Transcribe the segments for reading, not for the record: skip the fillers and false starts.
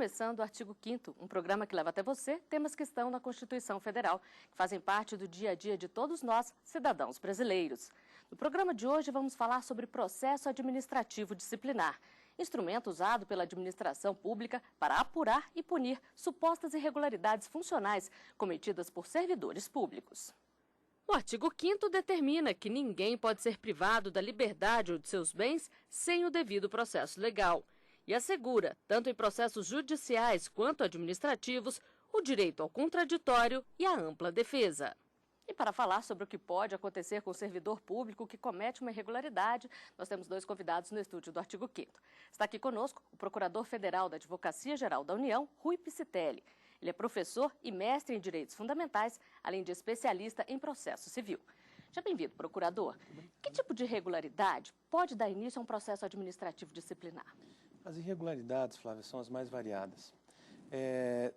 começando o Artigo 5º, um programa que leva até você temas que estão na Constituição Federal, que fazem parte do dia a dia de todos nós, cidadãos brasileiros. No programa de hoje vamos falar sobre processo administrativo disciplinar, instrumento usado pela administração pública para apurar e punir supostas irregularidades funcionais cometidas por servidores públicos. O artigo 5º determina que ninguém pode ser privado da liberdade ou de seus bens sem o devido processo legal e assegura, tanto em processos judiciais quanto administrativos, o direito ao contraditório e à ampla defesa. E para falar sobre o que pode acontecer com o servidor público que comete uma irregularidade, nós temos dois convidados no estúdio do artigo 5º. Está aqui conosco o Procurador Federal da Advocacia Geral da União, Rui Piscitelli. Ele é professor e mestre em Direitos Fundamentais, além de especialista em processo civil. Já bem-vindo, procurador. Que tipo de irregularidade pode dar início a um processo administrativo disciplinar? As irregularidades, Flávia, são as mais variadas.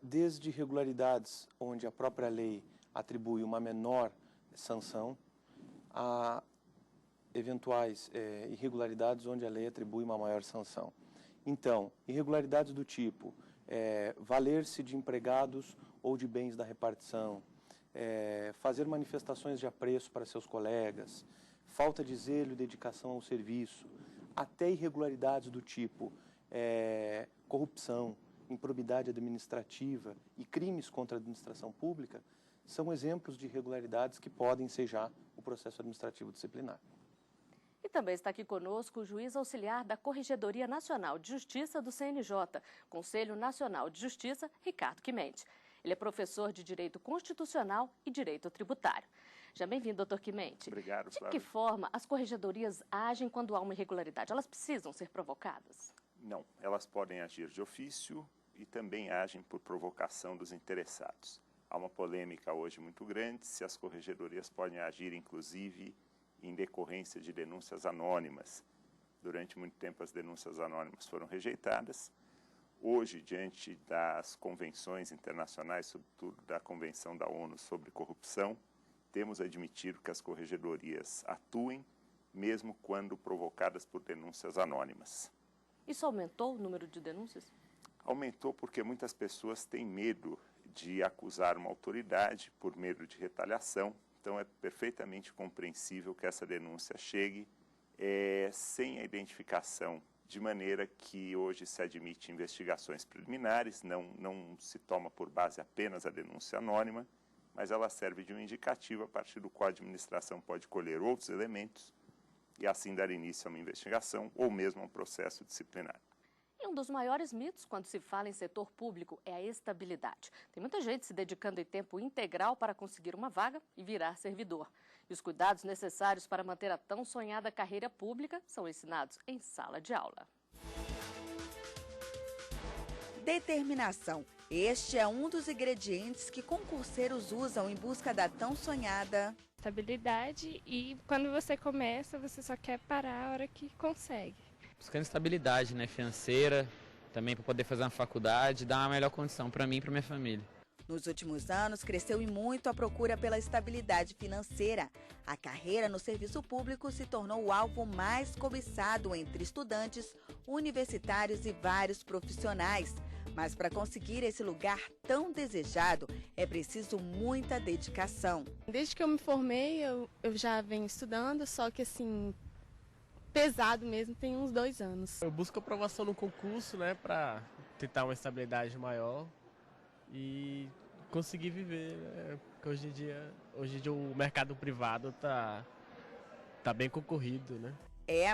Desde irregularidades onde a própria lei atribui uma menor sanção, a eventuais irregularidades onde a lei atribui uma maior sanção. Então, irregularidades do tipo valer-se de empregados ou de bens da repartição, fazer manifestações de apreço para seus colegas, falta de zelo e dedicação ao serviço, até irregularidades do tipo corrupção, improbidade administrativa e crimes contra a administração pública, são exemplos de irregularidades que podem ensejar o processo administrativo disciplinar. E também está aqui conosco o juiz auxiliar da Corregedoria Nacional de Justiça do CNJ, Conselho Nacional de Justiça, Ricardo Quimente. Ele é professor de Direito Constitucional e Direito Tributário. Já bem-vindo, doutor Quimente. Obrigado, Flávia. De que forma as corregedorias agem quando há uma irregularidade? Elas precisam ser provocadas? Não, elas podem agir de ofício e também agem por provocação dos interessados. Há uma polêmica hoje muito grande se as corregedorias podem agir, inclusive, em decorrência de denúncias anônimas. Durante muito tempo as denúncias anônimas foram rejeitadas. Hoje, diante das convenções internacionais, sobretudo da Convenção da ONU sobre Corrupção, temos admitido que as corregedorias atuem, mesmo quando provocadas por denúncias anônimas. Isso aumentou o número de denúncias? Aumentou porque muitas pessoas têm medo de acusar uma autoridade por medo de retaliação. Então, é perfeitamente compreensível que essa denúncia chegue sem a identificação, de maneira que hoje se admite investigações preliminares, não se toma por base apenas a denúncia anônima, mas ela serve de um indicativo a partir do qual a administração pode colher outros elementos e assim dar início a uma investigação ou mesmo a um processo disciplinar. E um dos maiores mitos quando se fala em setor público é a estabilidade. Tem muita gente se dedicando em tempo integral para conseguir uma vaga e virar servidor. E os cuidados necessários para manter a tão sonhada carreira pública são ensinados em sala de aula. Determinação. Este é um dos ingredientes que concurseiros usam em busca da tão sonhada estabilidade, e quando você começa, você só quer parar a hora que consegue. Buscando estabilidade, né, financeira, também para poder fazer uma faculdade, dar uma melhor condição para mim e para minha família. Nos últimos anos, cresceu e muito a procura pela estabilidade financeira. A carreira no serviço público se tornou o alvo mais cobiçado entre estudantes, universitários e vários profissionais. Mas para conseguir esse lugar tão desejado, é preciso muita dedicação. Desde que eu me formei, eu já venho estudando, só que assim, pesado mesmo, tem uns 2 anos. Eu busco aprovação no concurso, né, para tentar uma estabilidade maior e conseguir viver, né? Porque hoje em dia o mercado privado tá bem concorrido, né?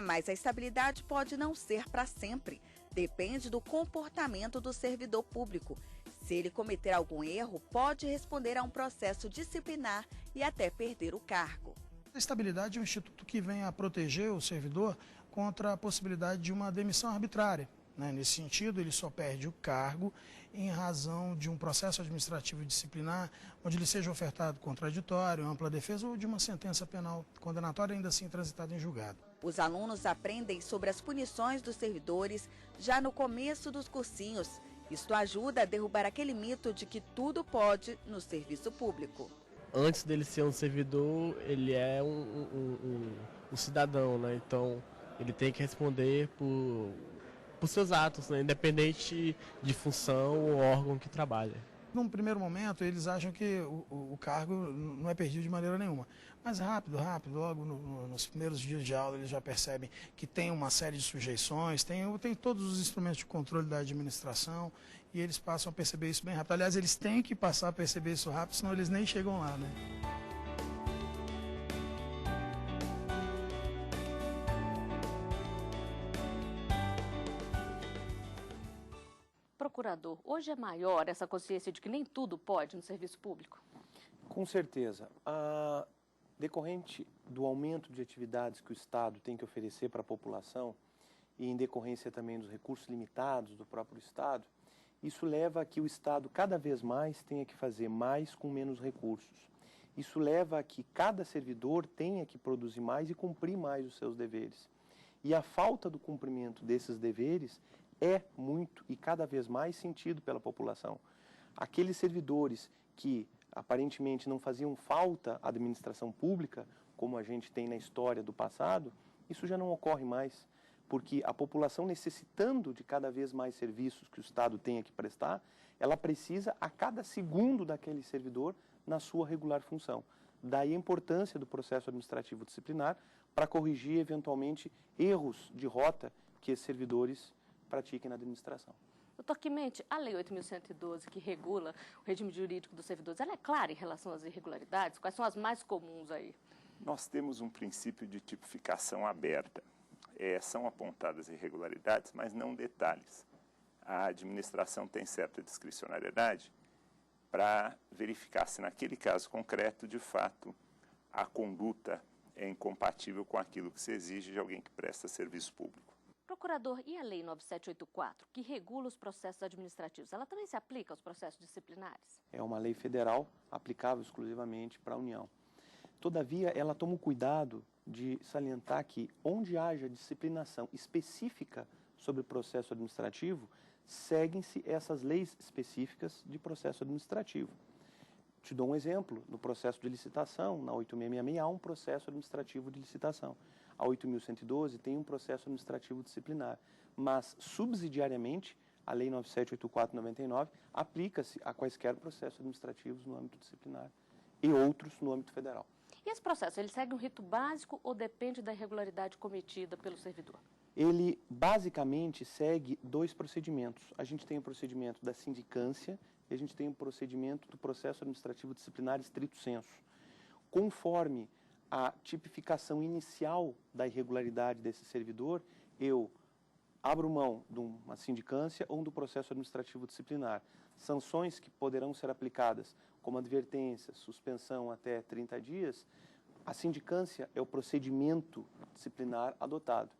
Mas a estabilidade pode não ser para sempre. Depende do comportamento do servidor público. Se ele cometer algum erro, pode responder a um processo disciplinar e até perder o cargo. A estabilidade é um instituto que vem a proteger o servidor contra a possibilidade de uma demissão arbitrária. Nesse sentido, ele só perde o cargo em razão de um processo administrativo disciplinar, onde lhe seja ofertado contraditório, ampla defesa ou de uma sentença penal condenatória ainda assim transitada em julgado. Os alunos aprendem sobre as punições dos servidores já no começo dos cursinhos. Isto ajuda a derrubar aquele mito de que tudo pode no serviço público. Antes dele ser um servidor, ele é um cidadão, né? Então ele tem que responder por por seus atos, né? Independente de função ou órgão que trabalha. Num primeiro momento, eles acham que o cargo não é perdido de maneira nenhuma. Mas rápido, logo nos primeiros dias de aula, eles já percebem que tem uma série de sujeições, tem todos os instrumentos de controle da administração, e eles passam a perceber isso bem rápido. Aliás, eles têm que passar a perceber isso rápido, senão eles nem chegam lá, né? Procurador, hoje é maior essa consciência de que nem tudo pode no serviço público? Com certeza. Decorrente do aumento de atividades que o Estado tem que oferecer para a população e em decorrência também dos recursos limitados do próprio Estado, isso leva a que o Estado cada vez mais tenha que fazer mais com menos recursos. Isso leva a que cada servidor tenha que produzir mais e cumprir mais os seus deveres. E a falta do cumprimento desses deveres é muito e cada vez mais sentido pela população. Aqueles servidores que aparentemente não faziam falta à administração pública, como a gente tem na história do passado, isso já não ocorre mais, porque a população necessitando de cada vez mais serviços que o Estado tenha que prestar, ela precisa a cada segundo daquele servidor na sua regular função. Daí a importância do processo administrativo disciplinar para corrigir eventualmente erros de rota que esses servidores pratiquem na administração. Doutor Quimente, a Lei 8.112, que regula o regime jurídico dos servidores, ela é clara em relação às irregularidades? Quais são as mais comuns aí? Nós temos um princípio de tipificação aberta. São apontadas irregularidades, mas não detalhes. A administração tem certa discricionariedade para verificar se naquele caso concreto, de fato, a conduta é incompatível com aquilo que se exige de alguém que presta serviço público. Procurador, e a Lei 9784, que regula os processos administrativos, ela também se aplica aos processos disciplinares? É uma lei federal aplicável exclusivamente para a União. Todavia, ela toma o cuidado de salientar que, onde haja disciplinação específica sobre o processo administrativo, seguem-se essas leis específicas de processo administrativo. Te dou um exemplo, no processo de licitação, na 8666 há um processo administrativo de licitação. A 8.112 tem um processo administrativo disciplinar, mas subsidiariamente a Lei 9784/99 aplica-se a quaisquer processos administrativos no âmbito disciplinar e outros no âmbito federal. E esse processo, ele segue um rito básico ou depende da irregularidade cometida pelo servidor? Ele basicamente segue dois procedimentos. A gente tem o procedimento da sindicância e a gente tem o procedimento do processo administrativo disciplinar estrito sensu. Conforme a tipificação inicial da irregularidade desse servidor, eu abro mão de uma sindicância ou do processo administrativo disciplinar. Sanções que poderão ser aplicadas como advertência, suspensão até 30 dias, a sindicância é o procedimento disciplinar adotado.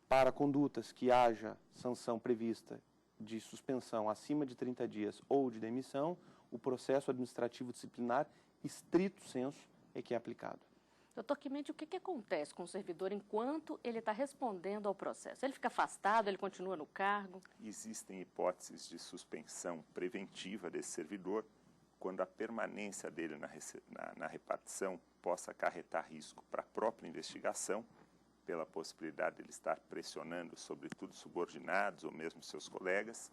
Para condutas que haja sanção prevista de suspensão acima de 30 dias ou de demissão, o processo administrativo disciplinar estrito sensu é que é aplicado. Doutor Quimente, o que acontece com o servidor enquanto ele está respondendo ao processo? Ele fica afastado, ele continua no cargo? Existem hipóteses de suspensão preventiva desse servidor quando a permanência dele na repartição possa acarretar risco para a própria investigação, pela possibilidade de ele estar pressionando, sobretudo, subordinados ou mesmo seus colegas,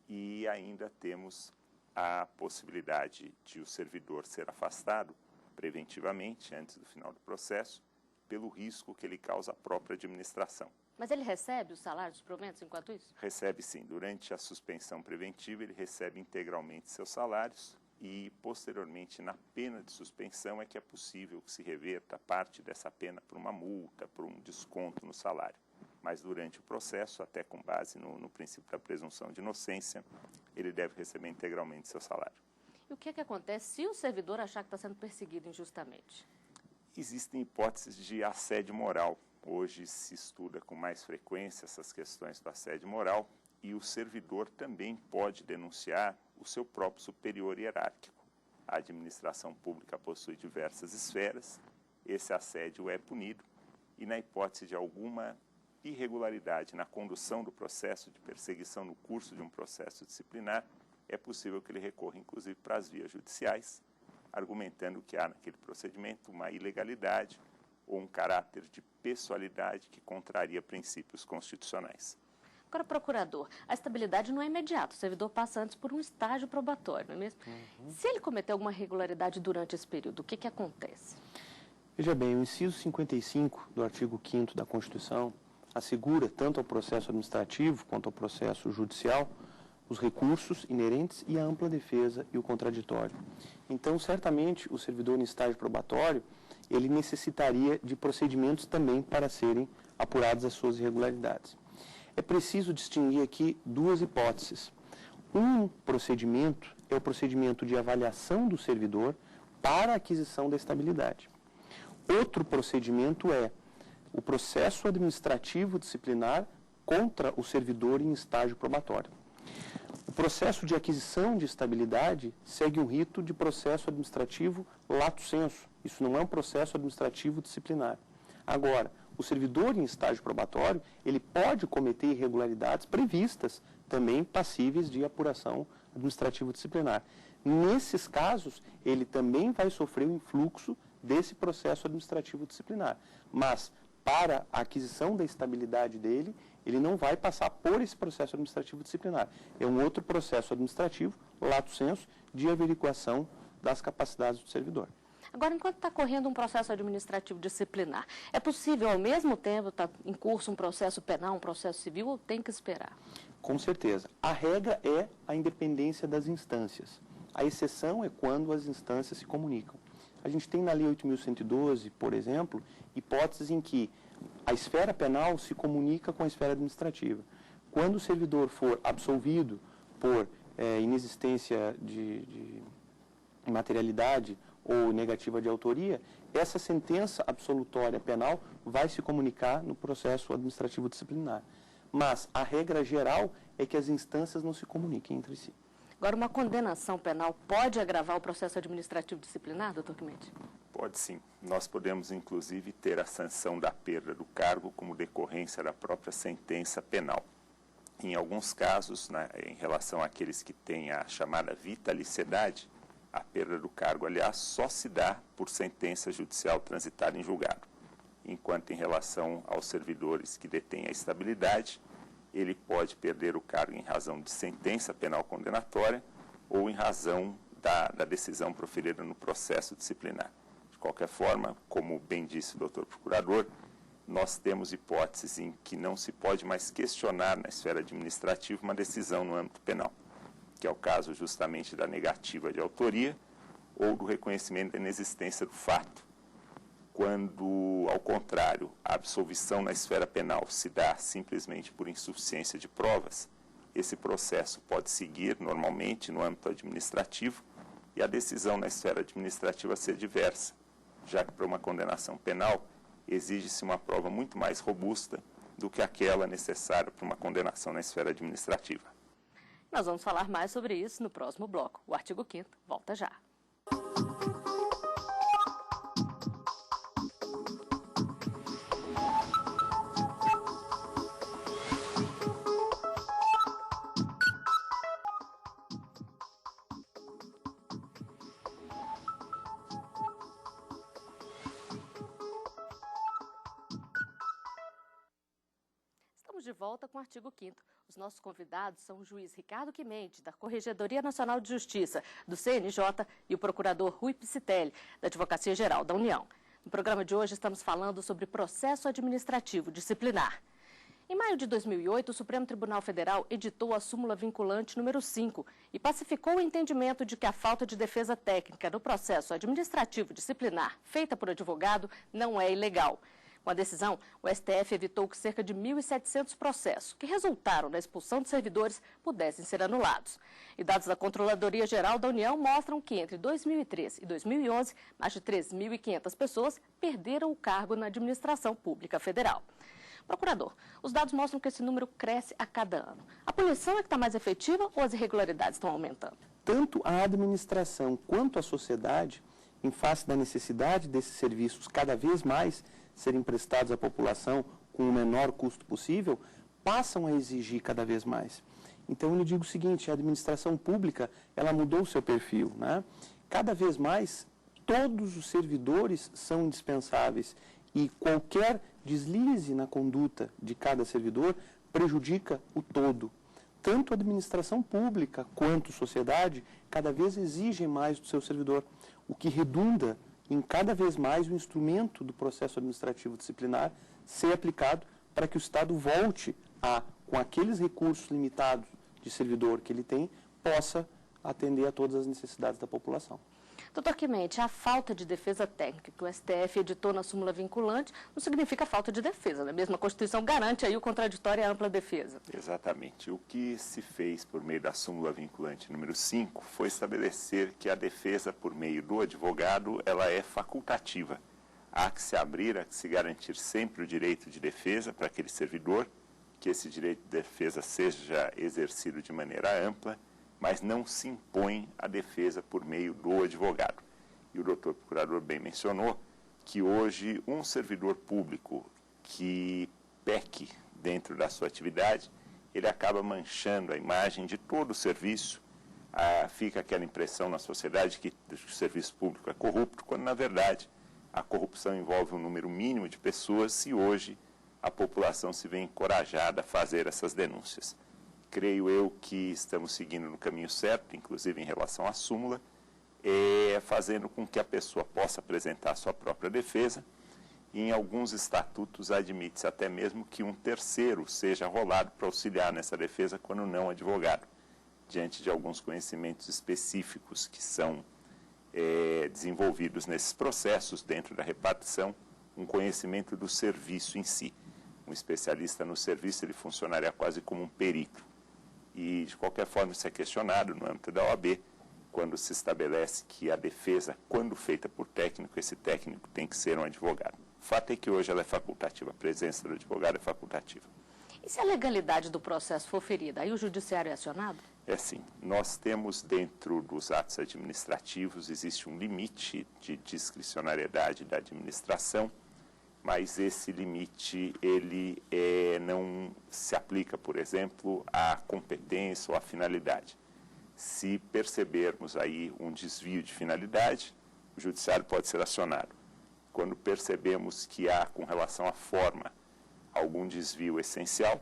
e ainda temos a possibilidade de o servidor ser afastado preventivamente, antes do final do processo, pelo risco que ele causa à própria administração. Mas ele recebe os salários, os proventos enquanto isso? Recebe sim. Durante a suspensão preventiva, ele recebe integralmente seus salários e, posteriormente, na pena de suspensão é que é possível que se reverta parte dessa pena por uma multa, por um desconto no salário. Mas durante o processo, até com base no princípio da presunção de inocência, ele deve receber integralmente seu salário. E o que acontece se o servidor achar que está sendo perseguido injustamente? Existem hipóteses de assédio moral. Hoje se estuda com mais frequência essas questões do assédio moral e o servidor também pode denunciar o seu próprio superior hierárquico. A administração pública possui diversas esferas, esse assédio é punido e, na hipótese de alguma irregularidade na condução do processo de perseguição no curso de um processo disciplinar, é possível que ele recorra, inclusive, para as vias judiciais, argumentando que há naquele procedimento uma ilegalidade ou um caráter de pessoalidade que contraria princípios constitucionais. Agora, procurador, a estabilidade não é imediata. O servidor passa antes por um estágio probatório, não é mesmo? Se ele cometer alguma irregularidade durante esse período, o que acontece? Veja bem, o inciso 55 do artigo 5º da Constituição assegura, tanto ao processo administrativo quanto ao processo judicial, os recursos inerentes e a ampla defesa e o contraditório. Então, certamente, o servidor em estágio probatório, ele necessitaria de procedimentos também para serem apuradas as suas irregularidades. É preciso distinguir aqui duas hipóteses. Um procedimento é o procedimento de avaliação do servidor para a aquisição da estabilidade. Outro procedimento é o processo administrativo disciplinar contra o servidor em estágio probatório. O processo de aquisição de estabilidade segue um rito de processo administrativo lato sensu. Isso não é um processo administrativo disciplinar. Agora, o servidor em estágio probatório, ele pode cometer irregularidades previstas também passíveis de apuração administrativo disciplinar. Nesses casos, ele também vai sofrer o influxo desse processo administrativo disciplinar. Mas, para a aquisição da estabilidade dele, ele não vai passar por esse processo administrativo disciplinar. É um outro processo administrativo, lato sensu, de averiguação das capacidades do servidor. Agora, enquanto está correndo um processo administrativo disciplinar, é possível, ao mesmo tempo, estar em curso um processo penal, um processo civil, ou tem que esperar? Com certeza. A regra é a independência das instâncias. A exceção é quando as instâncias se comunicam. A gente tem na Lei 8.112, por exemplo, hipóteses em que a esfera penal se comunica com a esfera administrativa. Quando o servidor for absolvido por inexistência de materialidade ou negativa de autoria, essa sentença absolutória penal vai se comunicar no processo administrativo disciplinar. Mas a regra geral é que as instâncias não se comuniquem entre si. Agora, uma condenação penal pode agravar o processo administrativo disciplinar, doutor Clemente? Pode sim. Nós podemos, inclusive, ter a sanção da perda do cargo como decorrência da própria sentença penal. Em alguns casos, em relação àqueles que têm a chamada vitaliciedade, a perda do cargo, aliás, só se dá por sentença judicial transitada em julgado. Enquanto em relação aos servidores que detêm a estabilidade, ele pode perder o cargo em razão de sentença penal condenatória ou em razão da decisão proferida no processo disciplinar. De qualquer forma, como bem disse o doutor procurador, nós temos hipóteses em que não se pode mais questionar na esfera administrativa uma decisão no âmbito penal, que é o caso justamente da negativa de autoria ou do reconhecimento da inexistência do fato. Quando, ao contrário, a absolvição na esfera penal se dá simplesmente por insuficiência de provas, esse processo pode seguir normalmente no âmbito administrativo e a decisão na esfera administrativa ser diversa, já que para uma condenação penal exige-se uma prova muito mais robusta do que aquela necessária para uma condenação na esfera administrativa. Nós vamos falar mais sobre isso no próximo bloco. O artigo 5º volta já. De volta com o artigo 5º. Os nossos convidados são o juiz Ricardo Clemente, da Corregedoria Nacional de Justiça, do CNJ, e o procurador Rui Piscitelli, da Advocacia Geral da União. No programa de hoje estamos falando sobre processo administrativo disciplinar. Em maio de 2008, o Supremo Tribunal Federal editou a súmula vinculante número 5 e pacificou o entendimento de que a falta de defesa técnica no processo administrativo disciplinar feita por advogado não é ilegal. Com a decisão, o STF evitou que cerca de 1.700 processos, que resultaram na expulsão de servidores, pudessem ser anulados. E dados da Controladoria Geral da União mostram que entre 2003 e 2011, mais de 3.500 pessoas perderam o cargo na administração pública federal. Procurador, os dados mostram que esse número cresce a cada ano. A punição é que está mais efetiva ou as irregularidades estão aumentando? Tanto a administração quanto a sociedade, em face da necessidade desses serviços cada vez mais serem prestados à população com o menor custo possível, passam a exigir cada vez mais. Então, eu lhe digo o seguinte, a administração pública, ela mudou o seu perfil, né? Cada vez mais, todos os servidores são indispensáveis e qualquer deslize na conduta de cada servidor prejudica o todo. Tanto a administração pública quanto a sociedade cada vez exigem mais do seu servidor, o que redunda em cada vez mais o instrumento do processo administrativo disciplinar ser aplicado para que o Estado volte a, com aqueles recursos limitados de servidor que ele tem, possa atender a todas as necessidades da população. Doutor Quimente, a falta de defesa técnica que o STF editou na súmula vinculante não significa falta de defesa, né? Mesmo a Constituição garante aí o contraditório e a ampla defesa. Exatamente. O que se fez por meio da súmula vinculante número 5 foi estabelecer que a defesa por meio do advogado, ela é facultativa. Há que se abrir, há que se garantir sempre o direito de defesa para aquele servidor, que esse direito de defesa seja exercido de maneira ampla, mas não se impõe a defesa por meio do advogado. E o doutor procurador bem mencionou que hoje um servidor público que peque dentro da sua atividade, ele acaba manchando a imagem de todo o serviço. Fica aquela impressão na sociedade que o serviço público é corrupto, quando na verdade a corrupção envolve um número mínimo de pessoas e hoje a população se vê encorajada a fazer essas denúncias. Creio eu que estamos seguindo no caminho certo, inclusive em relação à súmula, fazendo com que a pessoa possa apresentar a sua própria defesa. E em alguns estatutos admite-se até mesmo que um terceiro seja rolado para auxiliar nessa defesa quando não advogado, diante de alguns conhecimentos específicos que são desenvolvidos nesses processos dentro da repartição, um conhecimento do serviço em si. Um especialista no serviço, ele funcionaria quase como um perito. E, de qualquer forma, isso é questionado no âmbito da OAB, quando se estabelece que a defesa, quando feita por técnico, esse técnico tem que ser um advogado. O fato é que hoje ela é facultativa, a presença do advogado é facultativa. E se a legalidade do processo for ferida, aí o judiciário é acionado? É sim. Nós temos dentro dos atos administrativos, existe um limite de discricionariedade da administração, mas esse limite ele não se aplica, por exemplo, à competência ou à finalidade. Se percebermos aí um desvio de finalidade, o judiciário pode ser acionado. Quando percebemos que há, com relação à forma, algum desvio essencial,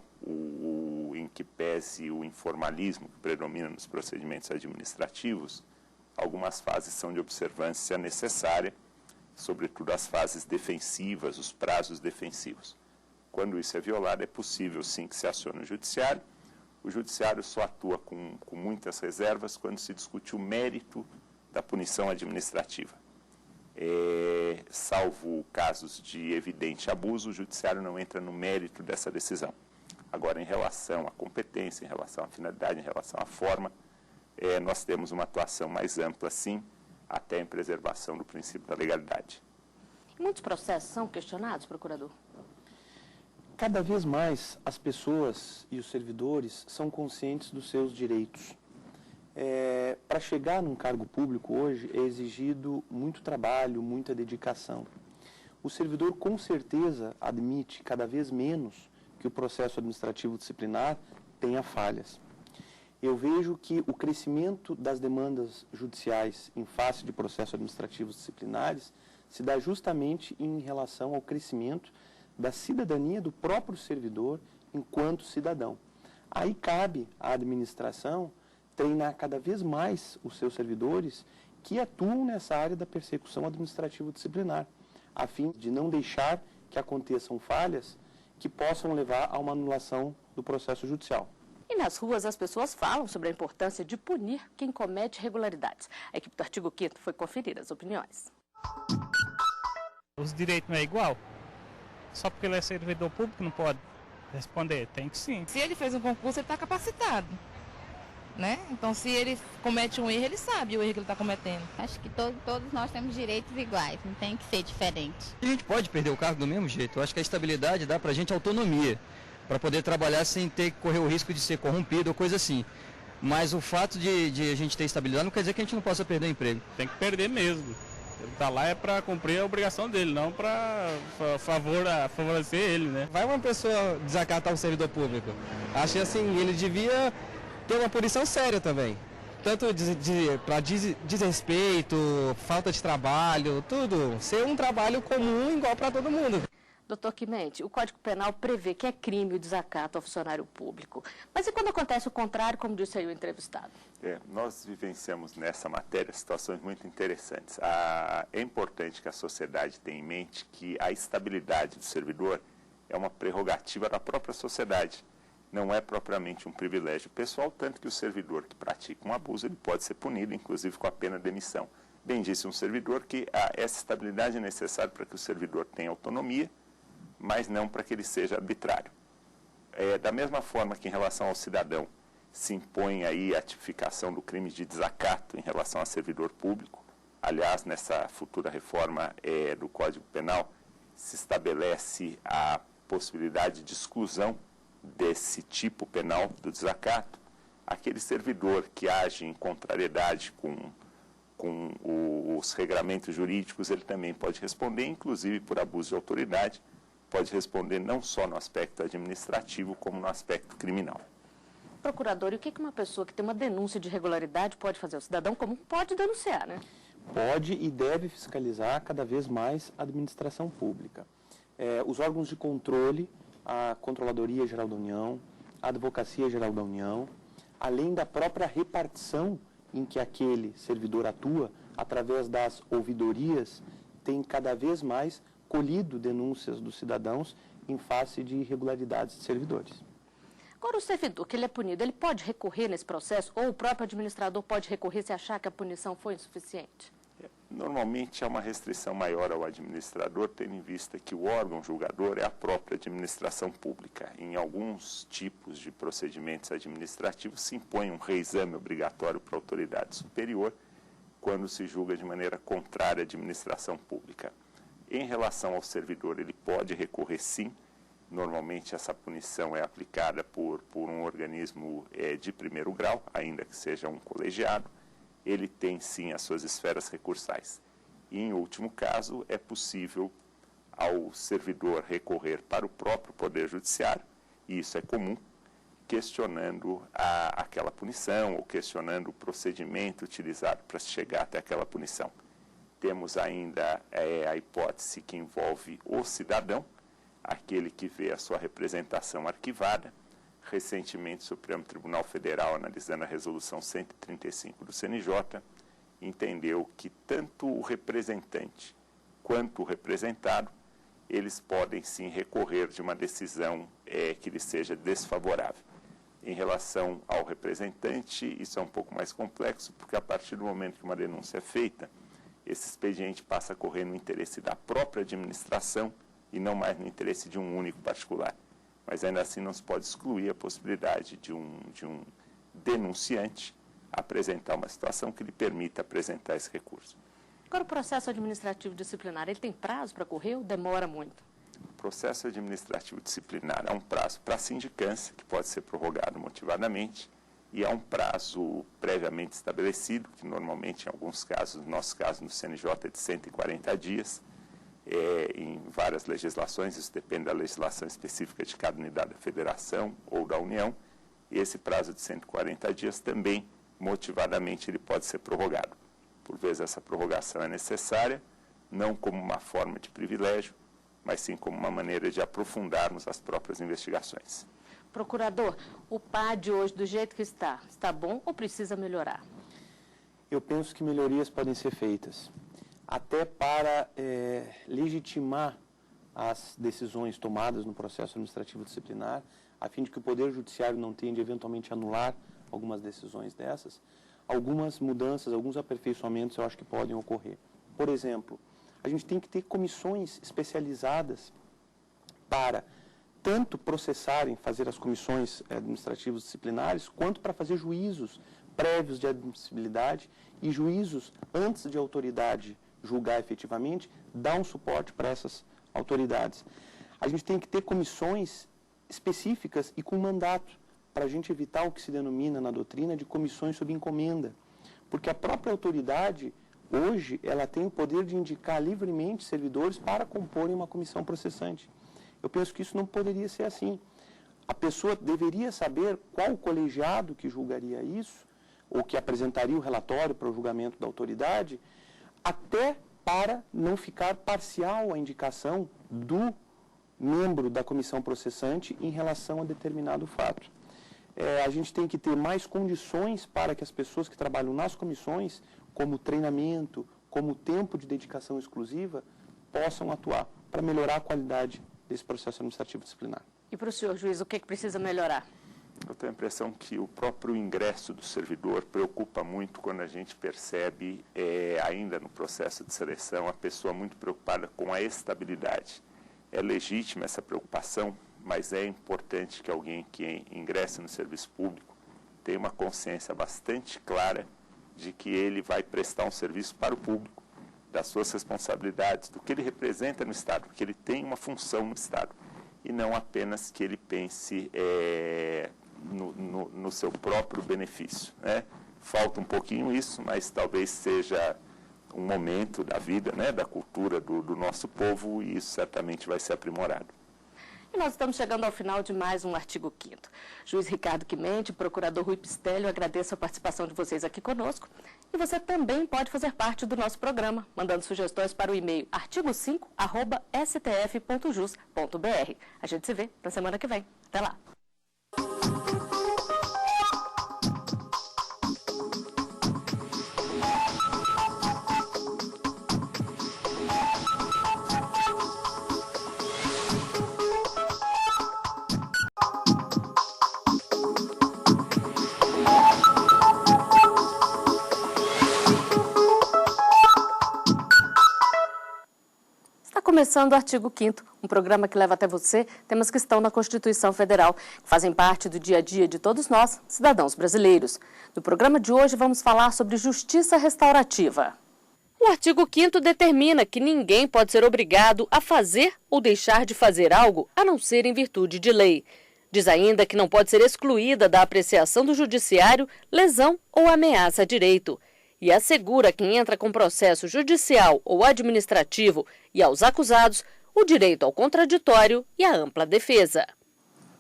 em que pese o informalismo que predomina nos procedimentos administrativos, algumas fases são de observância necessária, sobretudo as fases defensivas, os prazos defensivos. Quando isso é violado, é possível sim que se acione o judiciário. O judiciário só atua com muitas reservas quando se discute o mérito da punição administrativa. Salvo casos de evidente abuso, o judiciário não entra no mérito dessa decisão. Agora, em relação à competência, em relação à finalidade, em relação à forma, nós temos uma atuação mais ampla, sim, até em preservação do princípio da legalidade. Muitos processos são questionados, procurador? Cada vez mais as pessoas e os servidores são conscientes dos seus direitos. Para chegar num cargo público hoje é exigido muito trabalho, muita dedicação. O servidor com certeza admite cada vez menos que o processo administrativo disciplinar tenha falhas. Eu vejo que o crescimento das demandas judiciais em face de processos administrativos disciplinares se dá justamente em relação ao crescimento da cidadania do próprio servidor enquanto cidadão. Aí cabe à administração treinar cada vez mais os seus servidores que atuam nessa área da persecução administrativo-disciplinar, a fim de não deixar que aconteçam falhas que possam levar a uma anulação do processo judicial. E nas ruas as pessoas falam sobre a importância de punir quem comete irregularidades. A equipe do artigo 5º foi conferir as opiniões. Os direitos não é igual? Só porque ele é servidor público não pode responder? Tem que sim. Se ele fez um concurso, ele está capacitado, né? Então, se ele comete um erro, ele sabe o erro que ele está cometendo. Acho que todos nós temos direitos iguais, não tem que ser diferente. A gente pode perder o cargo do mesmo jeito. Eu acho que a estabilidade dá para a gente autonomia, para poder trabalhar sem ter que correr o risco de ser corrompido ou coisa assim. Mas o fato de a gente ter estabilidade não quer dizer que a gente não possa perder o emprego. Tem que perder mesmo. Ele está lá é para cumprir a obrigação dele, não para favorecer ele, né? Vai uma pessoa desacatar um servidor público. Acho que assim, ele devia ter uma punição séria também. Tanto para desrespeito, falta de trabalho, tudo. Ser um trabalho comum igual para todo mundo. Doutor Quimente, o Código Penal prevê que é crime o desacato ao funcionário público. Mas e quando acontece o contrário, como disse aí o entrevistado? Nós vivenciamos nessa matéria situações muito interessantes. É importante que a sociedade tenha em mente que a estabilidade do servidor é uma prerrogativa da própria sociedade. Não é propriamente um privilégio pessoal, tanto que o servidor que pratica um abuso ele pode ser punido, inclusive com a pena de demissão. Bem disse um servidor que essa estabilidade é necessária para que o servidor tenha autonomia, mas não para que ele seja arbitrário. Da mesma forma que em relação ao cidadão se impõe aí a tipificação do crime de desacato em relação a servidor público, aliás, nessa futura reforma do Código Penal, se estabelece a possibilidade de exclusão desse tipo penal do desacato. Aquele servidor que age em contrariedade com os regramentos jurídicos, ele também pode responder, inclusive por abuso de autoridade, pode responder não só no aspecto administrativo, como no aspecto criminal. Procurador, e o que uma pessoa que tem uma denúncia de irregularidade pode fazer? O cidadão comum pode denunciar, né? Pode e deve fiscalizar cada vez mais a administração pública. Os órgãos de controle, a Controladoria Geral da União, a Advocacia Geral da União, além da própria repartição em que aquele servidor atua, através das ouvidorias, tem cada vez mais colhido denúncias dos cidadãos em face de irregularidades de servidores. Agora, o servidor que ele é punido, ele pode recorrer nesse processo ou o próprio administrador pode recorrer se achar que a punição foi insuficiente? Normalmente há uma restrição maior ao administrador, tendo em vista que o órgão julgador é a própria administração pública. Em alguns tipos de procedimentos administrativos se impõe um reexame obrigatório para a autoridade superior quando se julga de maneira contrária à administração pública. Em relação ao servidor, ele pode recorrer sim. Normalmente essa punição é aplicada por um organismo de primeiro grau, ainda que seja um colegiado. Ele tem sim as suas esferas recursais. E, em último caso, é possível ao servidor recorrer para o próprio Poder Judiciário, e isso é comum, questionando aquela punição ou questionando o procedimento utilizado para chegar até aquela punição. Temos ainda a hipótese que envolve o cidadão, aquele que vê a sua representação arquivada. Recentemente, o Supremo Tribunal Federal, analisando a Resolução 135 do CNJ, entendeu que tanto o representante quanto o representado, eles podem sim recorrer de uma decisão que lhe seja desfavorável. Em relação ao representante, isso é um pouco mais complexo, porque a partir do momento que uma denúncia é feita, esse expediente passa a correr no interesse da própria administração e não mais no interesse de um único particular. Mas ainda assim não se pode excluir a possibilidade de um denunciante apresentar uma situação que lhe permita apresentar esse recurso. Agora, o processo administrativo disciplinar, ele tem prazo para correr ou demora muito? O processo administrativo disciplinar há um prazo para a sindicância, que pode ser prorrogado motivadamente, e há um prazo previamente estabelecido, que normalmente, em alguns casos, no nosso caso, no CNJ, é de 140 dias, em várias legislações, isso depende da legislação específica de cada unidade da federação ou da União, e esse prazo de 140 dias também, motivadamente, ele pode ser prorrogado. Por vezes essa prorrogação é necessária, não como uma forma de privilégio, mas sim como uma maneira de aprofundarmos as próprias investigações. Procurador, o PAD hoje, do jeito que está bom ou precisa melhorar? Eu penso que melhorias podem ser feitas, até para legitimar as decisões tomadas no processo administrativo disciplinar, a fim de que o Poder Judiciário não tenha de eventualmente anular algumas decisões dessas. Algumas mudanças, alguns aperfeiçoamentos eu acho que podem ocorrer. Por exemplo, a gente tem que ter comissões especializadas para tanto processarem, fazer as comissões administrativas disciplinares, quanto para fazer juízos prévios de admissibilidade e juízos antes de a autoridade julgar efetivamente, dar um suporte para essas autoridades. A gente tem que ter comissões específicas e com mandato, para a gente evitar o que se denomina na doutrina de comissões sob encomenda. Porque a própria autoridade, hoje, ela tem o poder de indicar livremente servidores para comporem uma comissão processante. Eu penso que isso não poderia ser assim. A pessoa deveria saber qual o colegiado que julgaria isso, ou que apresentaria o relatório para o julgamento da autoridade, até para não ficar parcial a indicação do membro da comissão processante em relação a determinado fato. A gente tem que ter mais condições para que as pessoas que trabalham nas comissões, como treinamento, como tempo de dedicação exclusiva, possam atuar para melhorar a qualidade desse processo administrativo disciplinar. E para o senhor, juiz, o que precisa melhorar? Eu tenho a impressão que o próprio ingresso do servidor preocupa muito quando a gente percebe, ainda no processo de seleção, a pessoa muito preocupada com a estabilidade. É legítima essa preocupação, mas é importante que alguém que ingresse no serviço público tenha uma consciência bastante clara de que ele vai prestar um serviço para o público, das suas responsabilidades, do que ele representa no Estado, porque ele tem uma função no Estado, e não apenas que ele pense no seu próprio benefício, né? Falta um pouquinho isso, mas talvez seja um momento da vida, né, da cultura do nosso povo, e isso certamente vai ser aprimorado. E nós estamos chegando ao final de mais um Artigo 5º. Juiz Ricardo Quimente, procurador Rui Pistelli, eu agradeço a participação de vocês aqui conosco. E você também pode fazer parte do nosso programa, mandando sugestões para o e-mail artigo5@stf.jus.br. A gente se vê na semana que vem. Até lá! Começando o Artigo 5º, um programa que leva até você temas que estão na Constituição Federal, que fazem parte do dia a dia de todos nós, cidadãos brasileiros. No programa de hoje vamos falar sobre justiça restaurativa. O Artigo 5º determina que ninguém pode ser obrigado a fazer ou deixar de fazer algo a não ser em virtude de lei. Diz ainda que não pode ser excluída da apreciação do judiciário lesão ou ameaça a direito. E assegura quem entra com processo judicial ou administrativo e aos acusados o direito ao contraditório e à ampla defesa.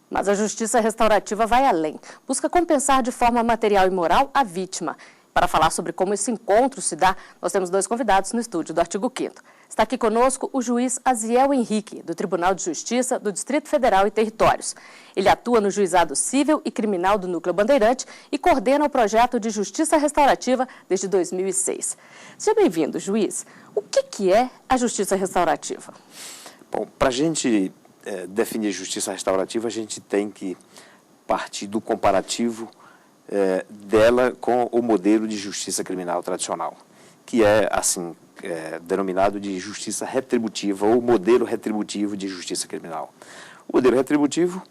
Mas a justiça restaurativa vai além, busca compensar de forma material e moral a vítima. Para falar sobre como esse encontro se dá, nós temos dois convidados no estúdio do Artigo 5º. Está aqui conosco o juiz Aziel Henrique, do Tribunal de Justiça do Distrito Federal e Territórios. Ele atua no Juizado Cível e Criminal do Núcleo Bandeirante e coordena o projeto de Justiça Restaurativa desde 2006. Seja bem-vindo, juiz. O que é a Justiça Restaurativa? Bom, para a gente definir Justiça Restaurativa, a gente tem que partir do comparativo dela com o modelo de justiça criminal tradicional, que é, assim, denominado de justiça retributiva ou modelo retributivo de justiça criminal. O modelo retributivo,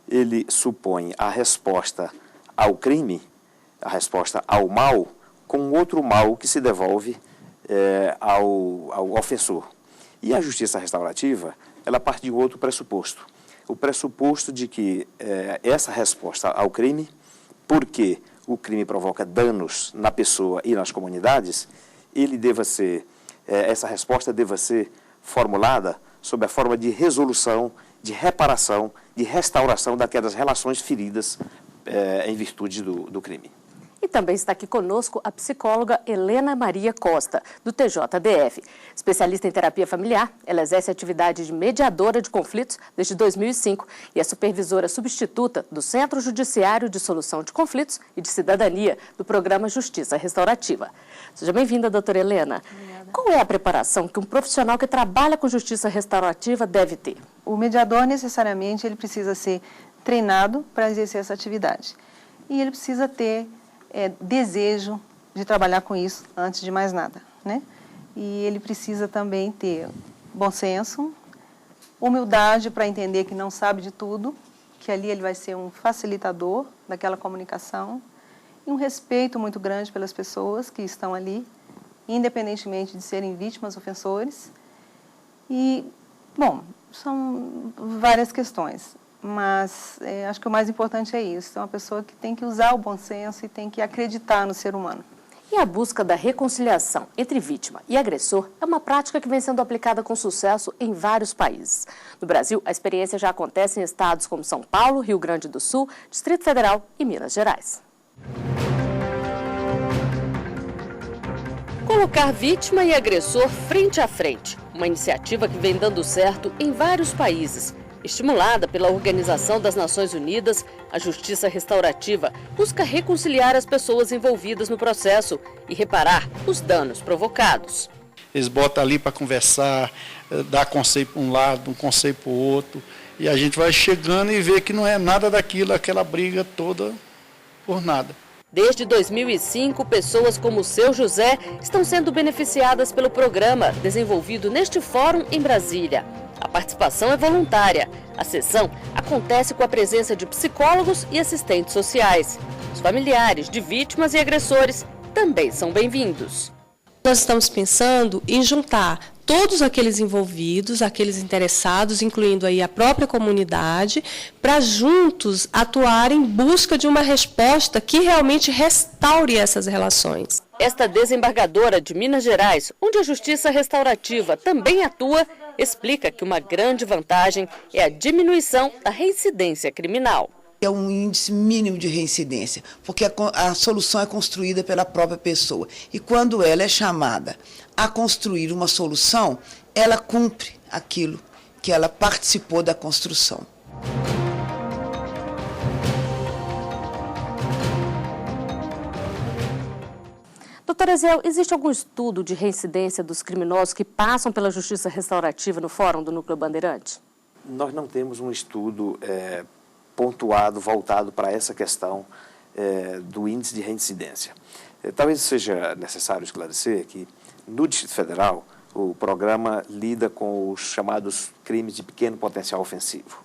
ele supõe a resposta ao crime, a resposta ao mal, com outro mal que se devolve ao ofensor. E a justiça restaurativa, ela parte de outro pressuposto. O pressuposto de que essa resposta ao crime, porque o crime provoca danos na pessoa e nas comunidades, essa resposta deva ser formulada sob a forma de resolução, de reparação, de restauração daquelas relações feridas em virtude do crime. E também está aqui conosco a psicóloga Helena Maria Costa, do TJDF. Especialista em terapia familiar, ela exerce a atividade de mediadora de conflitos desde 2005 e é supervisora substituta do Centro Judiciário de Solução de Conflitos e de Cidadania do Programa Justiça Restaurativa. Seja bem-vinda, doutora Helena. Obrigada. Qual é a preparação que um profissional que trabalha com justiça restaurativa deve ter? O mediador, necessariamente, ele precisa ser treinado para exercer essa atividade. E ele precisa ter desejo de trabalhar com isso antes de mais nada, né? E ele precisa também ter bom senso, humildade para entender que não sabe de tudo, que ali ele vai ser um facilitador daquela comunicação, e um respeito muito grande pelas pessoas que estão ali, independentemente de serem vítimas, ofensores. E, bom, são várias questões. Mas acho que o mais importante é isso, é uma pessoa que tem que usar o bom senso e tem que acreditar no ser humano. E a busca da reconciliação entre vítima e agressor é uma prática que vem sendo aplicada com sucesso em vários países. No Brasil, a experiência já acontece em estados como São Paulo, Rio Grande do Sul, Distrito Federal e Minas Gerais. Colocar vítima e agressor frente a frente, uma iniciativa que vem dando certo em vários países. Estimulada pela Organização das Nações Unidas, a Justiça Restaurativa busca reconciliar as pessoas envolvidas no processo e reparar os danos provocados. Eles botam ali para conversar, dar conceito para um lado, um conceito para o outro, e a gente vai chegando e vê que não é nada daquilo, aquela briga toda por nada. Desde 2005, pessoas como o seu José estão sendo beneficiadas pelo programa desenvolvido neste fórum em Brasília. A participação é voluntária. A sessão acontece com a presença de psicólogos e assistentes sociais. Os familiares de vítimas e agressores também são bem-vindos. Nós estamos pensando em juntar todos aqueles envolvidos, aqueles interessados, incluindo aí a própria comunidade, para juntos atuar em busca de uma resposta que realmente restaure essas relações. Esta desembargadora de Minas Gerais, onde a Justiça Restaurativa também atua, explica que uma grande vantagem é a diminuição da reincidência criminal. É um índice mínimo de reincidência, porque a solução é construída pela própria pessoa. E quando ela é chamada a construir uma solução, ela cumpre aquilo que ela participou da construção. Doutora Eziel, existe algum estudo de reincidência dos criminosos que passam pela Justiça Restaurativa no Fórum do Núcleo Bandeirante? Nós não temos um estudo pontuado, voltado para essa questão do índice de reincidência. Talvez seja necessário esclarecer que, no Distrito Federal, o programa lida com os chamados crimes de pequeno potencial ofensivo,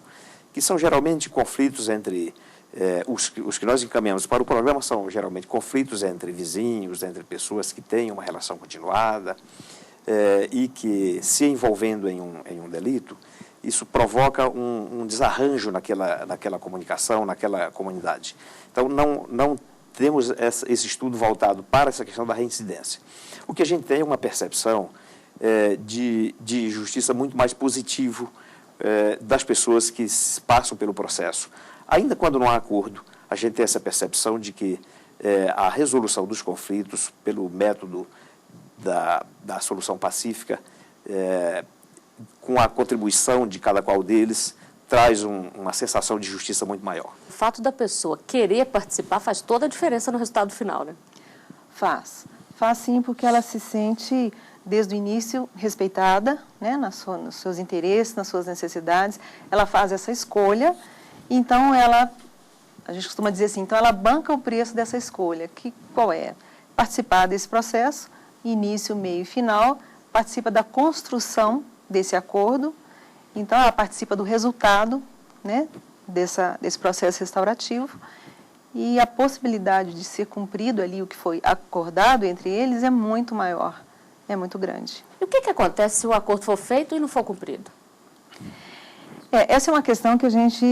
que são geralmente conflitos entre... os que nós encaminhamos para o programa são geralmente conflitos entre vizinhos, entre pessoas que têm uma relação continuada e que, se envolvendo em um delito, isso provoca um desarranjo naquela comunicação, naquela comunidade. Então, não temos esse estudo voltado para essa questão da reincidência. O que a gente tem é uma percepção de justiça muito mais positivo das pessoas que passam pelo processo. Ainda quando não há acordo, a gente tem essa percepção de que a resolução dos conflitos pelo método da solução pacífica, com a contribuição de cada qual deles, traz uma sensação de justiça muito maior. O fato da pessoa querer participar faz toda a diferença no resultado final, né? Faz. Faz sim, porque ela se sente, desde o início, respeitada, né, nos seus interesses, nas suas necessidades. Ela faz essa escolha, então a gente costuma dizer assim, então ela banca o preço dessa escolha. Qual é? Participar desse processo, início, meio e final, participa da construção desse acordo, então ela participa do resultado, né, desse processo restaurativo, e a possibilidade de ser cumprido ali o que foi acordado entre eles é muito maior, é muito grande. E o que acontece se o acordo for feito e não for cumprido? Essa é uma questão que a gente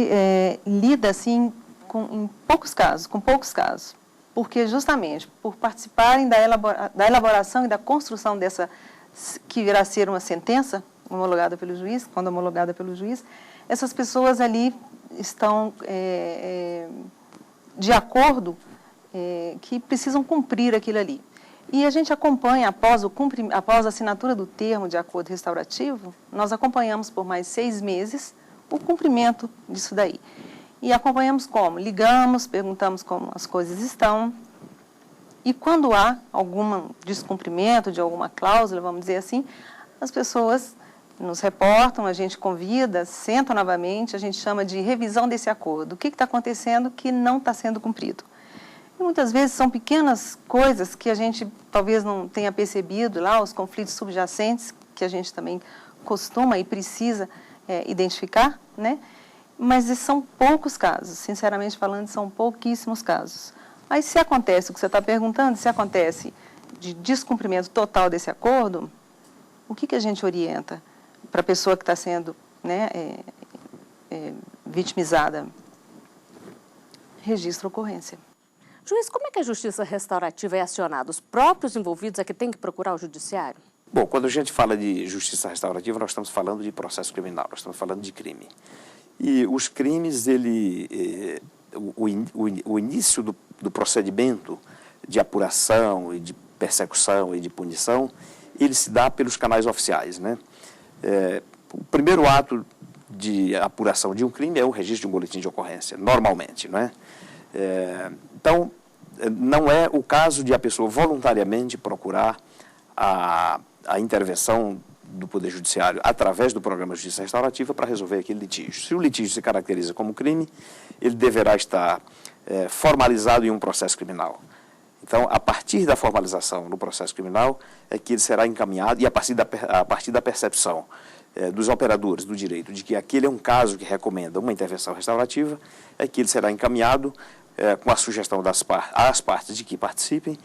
lida assim com poucos casos, porque justamente por participarem da elaboração e da construção dessa, que virá a ser uma sentença homologada pelo juiz, quando homologada pelo juiz, essas pessoas ali estão de acordo que precisam cumprir aquilo ali. E a gente acompanha, após a assinatura do termo de acordo restaurativo, nós acompanhamos por mais 6 meses o cumprimento disso daí. E acompanhamos como? Ligamos, perguntamos como as coisas estão, e quando há algum descumprimento de alguma cláusula, vamos dizer assim, as pessoas nos reportam, a gente convida, senta novamente, a gente chama de revisão desse acordo. O que está acontecendo que não está sendo cumprido? E muitas vezes são pequenas coisas que a gente talvez não tenha percebido lá, os conflitos subjacentes, que a gente também costuma e precisa identificar, né? Mas são poucos casos, sinceramente falando, são pouquíssimos casos. Aí, se acontece o que você está perguntando, se acontece de descumprimento total desse acordo, o que a gente orienta para a pessoa que está sendo, né, vitimizada? Registra a ocorrência. Juiz, como é que a Justiça Restaurativa é acionada? Os próprios envolvidos é que tem que procurar o judiciário? Bom, quando a gente fala de Justiça Restaurativa, nós estamos falando de processo criminal, nós estamos falando de crime. E os crimes, o início do procedimento de apuração e de persecução e de punição, ele se dá pelos canais oficiais, né? O primeiro ato de apuração de um crime é o registro de um boletim de ocorrência, normalmente, não é? Então, não é o caso de a pessoa voluntariamente procurar a intervenção do Poder Judiciário através do programa de Justiça Restaurativa para resolver aquele litígio. Se o litígio se caracteriza como crime, ele deverá estar formalizado em um processo criminal. Então, a partir da formalização no processo criminal é que ele será encaminhado, e a partir da percepção dos operadores do direito de que aquele é um caso que recomenda uma intervenção restaurativa, é que ele será encaminhado com a sugestão às partes de que participem,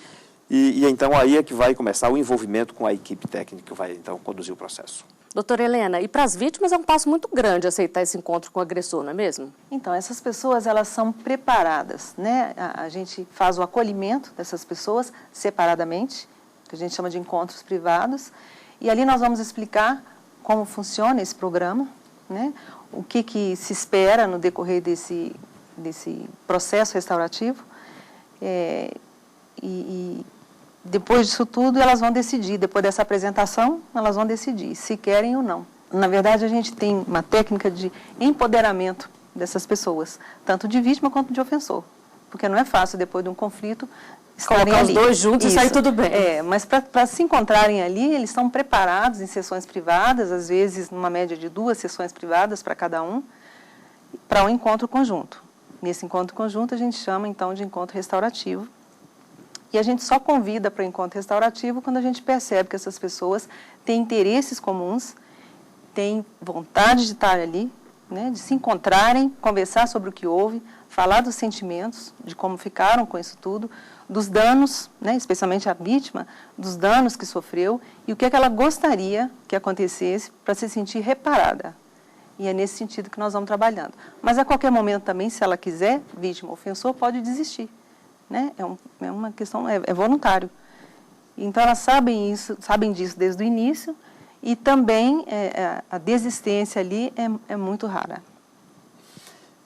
e então aí é que vai começar o envolvimento com a equipe técnica que vai então conduzir o processo. Doutora Helena, e para as vítimas é um passo muito grande aceitar esse encontro com o agressor, não é mesmo? Então, essas pessoas, elas são preparadas, né? A gente faz o acolhimento dessas pessoas separadamente, que a gente chama de encontros privados, e ali nós vamos explicar como funciona esse programa, né? O que se espera no decorrer desse processo restaurativo, e depois disso tudo, elas vão decidir, depois dessa apresentação, elas vão decidir se querem ou não. Na verdade, a gente tem uma técnica de empoderamento dessas pessoas, tanto de vítima quanto de ofensor, porque não é fácil, depois de um conflito, estarem ali. Colocar os dois juntos e sair tudo bem. Mas para se encontrarem ali, eles estão preparados em sessões privadas, às vezes numa média de 2 sessões privadas para cada um, para um encontro conjunto. Nesse encontro conjunto, a gente chama, então, de encontro restaurativo. E a gente só convida para o encontro restaurativo quando a gente percebe que essas pessoas têm interesses comuns, têm vontade de estar ali, né, de se encontrarem, conversar sobre o que houve, falar dos sentimentos, de como ficaram com isso tudo, dos danos, né, especialmente a vítima, dos danos que sofreu e o que ela gostaria que acontecesse para se sentir reparada. E é nesse sentido que nós vamos trabalhando. Mas a qualquer momento também, se ela quiser, vítima ou ofensor, pode desistir. Né? É uma questão, é voluntário. Então, elas sabem disso desde o início, e também a desistência ali é muito rara.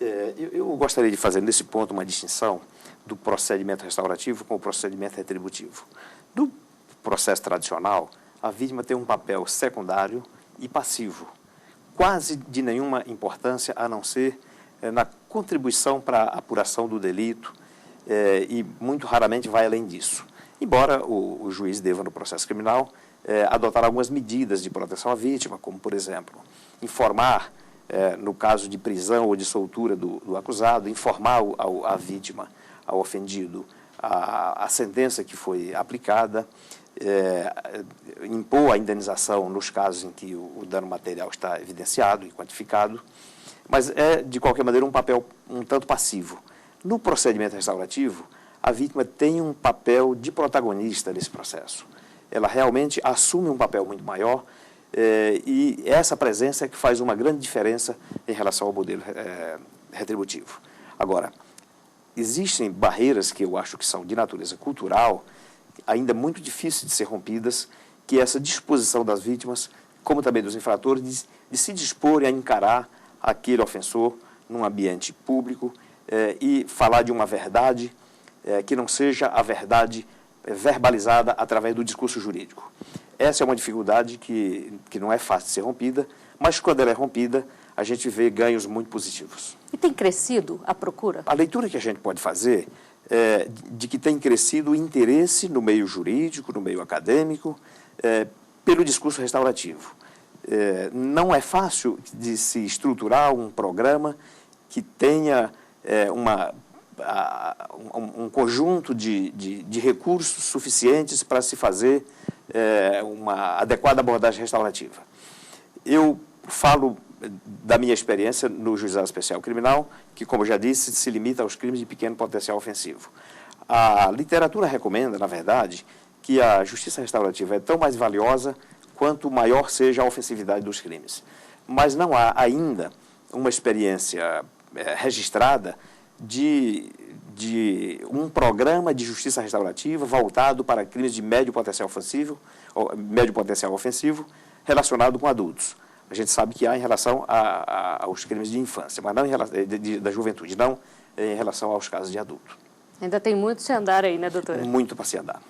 Eu gostaria de fazer nesse ponto uma distinção do procedimento restaurativo com o procedimento retributivo. No processo tradicional, a vítima tem um papel secundário e passivo, quase de nenhuma importância, a não ser na contribuição para a apuração do delito, e muito raramente vai além disso. Embora o juiz deva, no processo criminal, adotar algumas medidas de proteção à vítima, como, por exemplo, informar, no caso de prisão ou de soltura do acusado, informar a vítima, ao ofendido, a sentença que foi aplicada, impor a indenização nos casos em que o dano material está evidenciado e quantificado, mas é, de qualquer maneira, um papel um tanto passivo. No procedimento restaurativo, a vítima tem um papel de protagonista nesse processo. Ela realmente assume um papel muito maior, e essa presença é que faz uma grande diferença em relação ao modelo retributivo. Agora, existem barreiras que eu acho que são de natureza cultural, ainda muito difíceis de ser rompidas, que é essa disposição das vítimas, como também dos infratores, de se disporem a encarar aquele ofensor num ambiente público, e falar de uma verdade que não seja a verdade verbalizada através do discurso jurídico. Essa é uma dificuldade que não é fácil de ser rompida, mas quando ela é rompida, a gente vê ganhos muito positivos. E tem crescido a procura? A leitura que a gente pode fazer é de que tem crescido o interesse no meio jurídico, no meio acadêmico, pelo discurso restaurativo. Não é fácil de se estruturar um programa que tenha um conjunto de recursos suficientes para se fazer uma adequada abordagem restaurativa. Eu falo da minha experiência no Juizado Especial Criminal, que, como eu já disse, se limita aos crimes de pequeno potencial ofensivo. A literatura recomenda, na verdade, que a justiça restaurativa é tão mais valiosa quanto maior seja a ofensividade dos crimes. Mas não há ainda uma experiência registrada de um programa de justiça restaurativa voltado para crimes de médio potencial ofensivo relacionado com adultos. A gente sabe que há em relação aos crimes de infância, mas não da juventude, não em relação aos casos de adulto. Ainda tem muito se andar aí, né, doutora? Muito para se andar.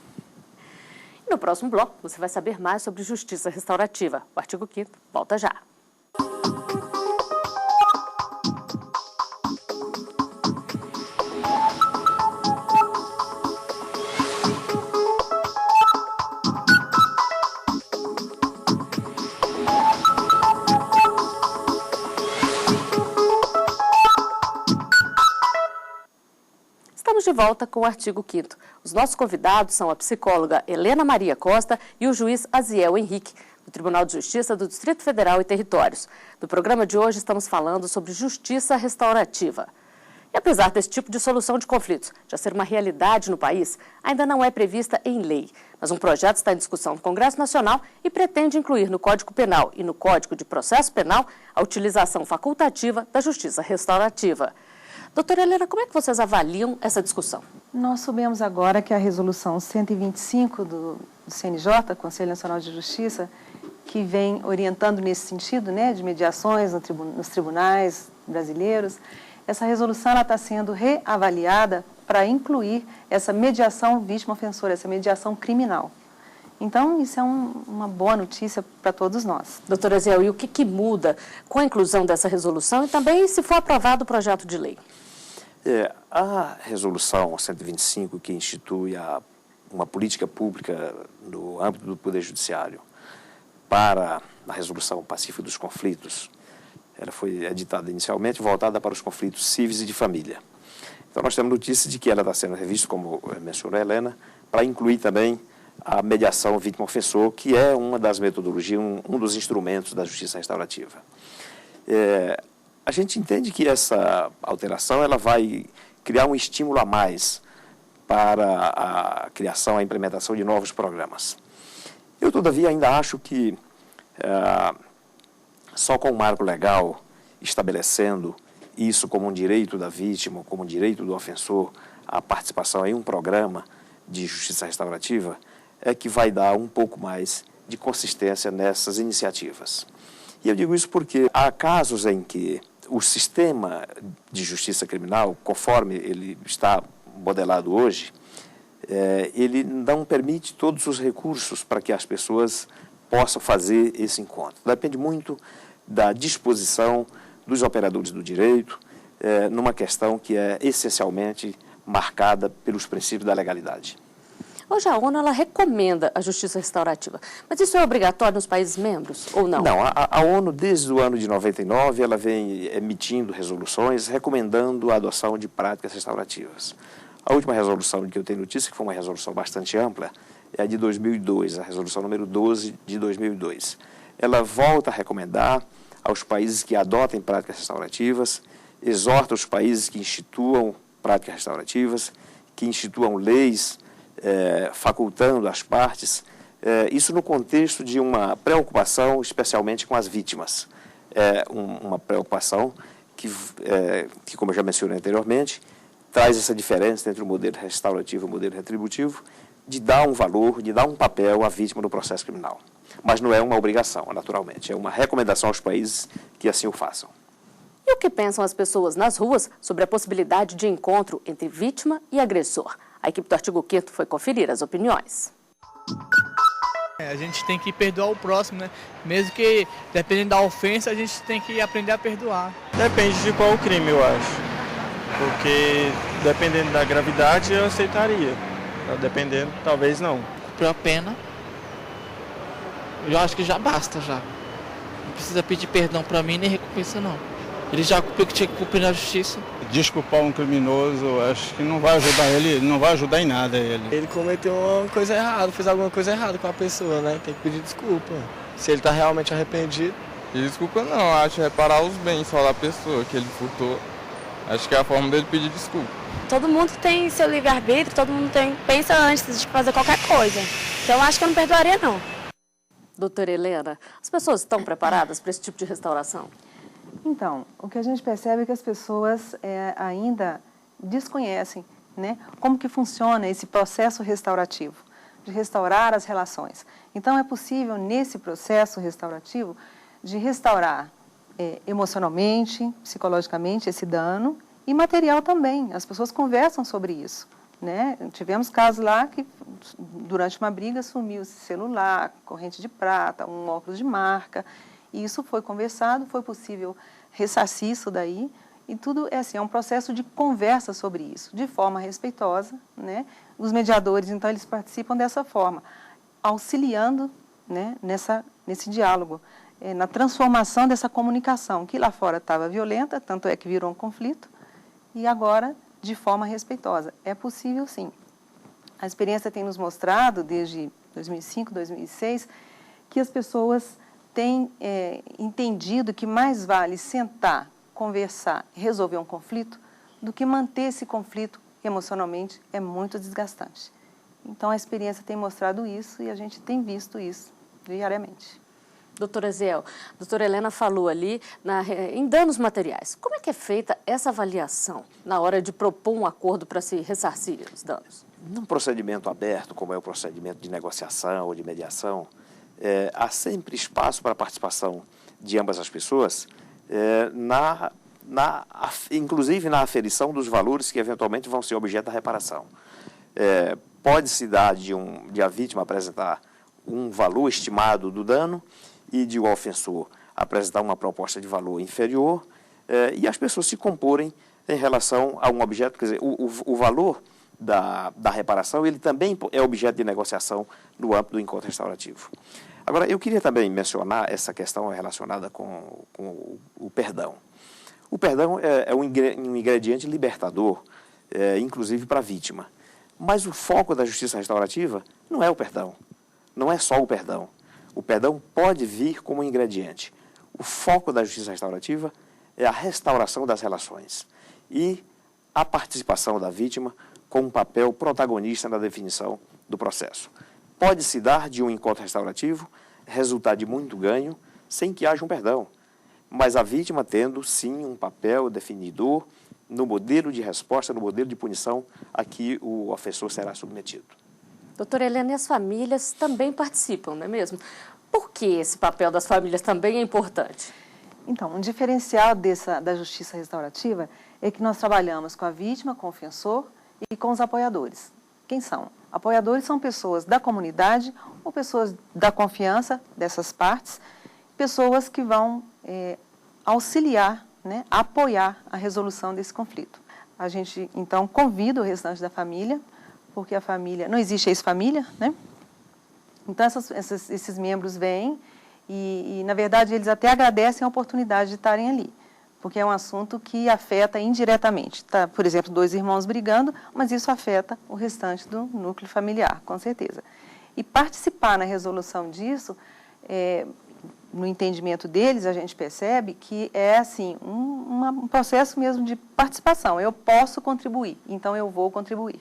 E no próximo bloco, você vai saber mais sobre justiça restaurativa. O artigo 5º volta já. volta com o artigo 5º. Os nossos convidados são a psicóloga Helena Maria Costa e o juiz Aziel Henrique, do Tribunal de Justiça do Distrito Federal e Territórios. No programa de hoje estamos falando sobre justiça restaurativa. E apesar desse tipo de solução de conflitos já ser uma realidade no país, ainda não é prevista em lei. Mas um projeto está em discussão no Congresso Nacional e pretende incluir no Código Penal e no Código de Processo Penal a utilização facultativa da justiça restaurativa. Doutora Helena, como é que vocês avaliam essa discussão? Nós soubemos agora que a resolução 125 do CNJ, Conselho Nacional de Justiça, que vem orientando nesse sentido, né, de mediações nos tribunais brasileiros, essa resolução está sendo reavaliada para incluir essa mediação vítima-ofensora, essa mediação criminal. Então, isso é uma boa notícia para todos nós. Doutora Aziel, e o que muda com a inclusão dessa resolução e também se for aprovado o projeto de lei? A resolução 125, que institui uma política pública no âmbito do Poder Judiciário para a resolução pacífica dos conflitos, ela foi editada inicialmente voltada para os conflitos cíveis e de família. Então, nós temos notícia de que ela está sendo revista, como mencionou a Helena, para incluir também a mediação vítima-ofensor, que é uma das metodologias, um dos instrumentos da justiça restaurativa. A gente entende que essa alteração ela vai criar um estímulo a mais para a criação, a implementação de novos programas. Eu, todavia, ainda acho que só com um marco legal estabelecendo isso como um direito da vítima, como um direito do ofensor, a participação em um programa de justiça restaurativa, é que vai dar um pouco mais de consistência nessas iniciativas. E eu digo isso porque há casos em que o sistema de justiça criminal, conforme ele está modelado hoje, ele não permite todos os recursos para que as pessoas possam fazer esse encontro. Depende muito da disposição dos operadores do direito, numa questão que é essencialmente marcada pelos princípios da legalidade. Hoje a ONU ela recomenda a justiça restaurativa, mas isso é obrigatório nos países membros ou não? Não, a ONU desde o ano de 99 ela vem emitindo resoluções recomendando a adoção de práticas restaurativas. A última resolução de que eu tenho notícia, que foi uma resolução bastante ampla, é a de 2002, a resolução número 12 de 2002. Ela volta a recomendar aos países que adotem práticas restaurativas, exorta os países que instituam práticas restaurativas, que instituam leis facultando as partes, isso no contexto de uma preocupação especialmente com as vítimas. Uma preocupação que, como eu já mencionei anteriormente, traz essa diferença entre o modelo restaurativo e o modelo retributivo, de dar um valor, de dar um papel à vítima no processo criminal. Mas não é uma obrigação, naturalmente, é uma recomendação aos países que assim o façam. E o que pensam as pessoas nas ruas sobre a possibilidade de encontro entre vítima e agressor? A equipe do artigo 5º foi conferir as opiniões. A gente tem que perdoar o próximo, né? Mesmo que, dependendo da ofensa, a gente tem que aprender a perdoar. Depende de qual crime, eu acho. Porque, dependendo da gravidade, eu aceitaria. Dependendo, talvez não. Por a pena, eu acho que já basta, já. Não precisa pedir perdão pra mim, nem recompensa, não. Ele já cumpriu o que tinha que cumprir na justiça. Desculpar um criminoso, acho que não vai ajudar ele, não vai ajudar em nada ele. Ele cometeu uma coisa errada, fez alguma coisa errada com a pessoa, né? Tem que pedir desculpa. Se ele tá realmente arrependido. Desculpa não, acho reparar os bens só da pessoa que ele furtou. Acho que é a forma dele pedir desculpa. Todo mundo tem seu livre-arbítrio, todo mundo pensa antes de fazer qualquer coisa. Então, acho que eu não perdoaria, não. Doutora Helena, as pessoas estão preparadas para esse tipo de restauração? Então, o que a gente percebe é que as pessoas ainda desconhecem, né, como que funciona esse processo restaurativo, de restaurar as relações. Então, é possível, nesse processo restaurativo, de restaurar emocionalmente, psicologicamente esse dano e material também. As pessoas conversam sobre isso, né? Tivemos casos lá que, durante uma briga, sumiu o celular, corrente de prata, um óculos de marca. E isso foi conversado, foi possível ressarcir isso daí. E tudo é um processo de conversa sobre isso, de forma respeitosa, né? Os mediadores, então, eles participam dessa forma, auxiliando, né, nesse diálogo, na transformação dessa comunicação, que lá fora estava violenta, tanto é que virou um conflito, e agora de forma respeitosa. É possível, sim. A experiência tem nos mostrado, desde 2005, 2006, que as pessoas têm entendido que mais vale sentar, conversar, resolver um conflito, do que manter esse conflito emocionalmente é muito desgastante. Então, a experiência tem mostrado isso e a gente tem visto isso diariamente. Doutora Ziel, a doutora Helena falou ali em danos materiais. Como é que é feita essa avaliação na hora de propor um acordo para se ressarcir os danos? Num procedimento aberto, como é o procedimento de negociação ou de mediação, há sempre espaço para a participação de ambas as pessoas, inclusive na aferição dos valores que eventualmente vão ser objeto da reparação. Pode-se dar de a vítima apresentar um valor estimado do dano e de o ofensor apresentar uma proposta de valor inferior e as pessoas se comporem em relação a um objeto. Quer dizer, o valor da reparação ele também é objeto de negociação no âmbito do encontro restaurativo. Agora, eu queria também mencionar essa questão relacionada com o perdão. O perdão é um ingrediente libertador, inclusive para a vítima. Mas o foco da justiça restaurativa não é o perdão, não é só o perdão. O perdão pode vir como ingrediente. O foco da justiça restaurativa é a restauração das relações e a participação da vítima com um papel protagonista na definição do processo. Pode-se dar de um encontro restaurativo resultar de muito ganho sem que haja um perdão, mas a vítima tendo, sim, um papel definidor no modelo de resposta, no modelo de punição a que o ofensor será submetido. Doutora Helena, e as famílias também participam, não é mesmo? Por que esse papel das famílias também é importante? Então, um diferencial da justiça restaurativa é que nós trabalhamos com a vítima, com o ofensor e com os apoiadores. Quem são? Apoiadores são pessoas da comunidade ou pessoas da confiança dessas partes, pessoas que vão auxiliar, né, apoiar a resolução desse conflito. A gente, então, convida o restante da família, porque a família, não existe ex-família, né? Então, esses membros vêm e, na verdade, eles até agradecem a oportunidade de estarem ali, porque é um assunto que afeta indiretamente. Tá, por exemplo, dois irmãos brigando, mas isso afeta o restante do núcleo familiar, com certeza. E participar na resolução disso, no entendimento deles, a gente percebe que é assim, um processo mesmo de participação. Eu posso contribuir, então eu vou contribuir.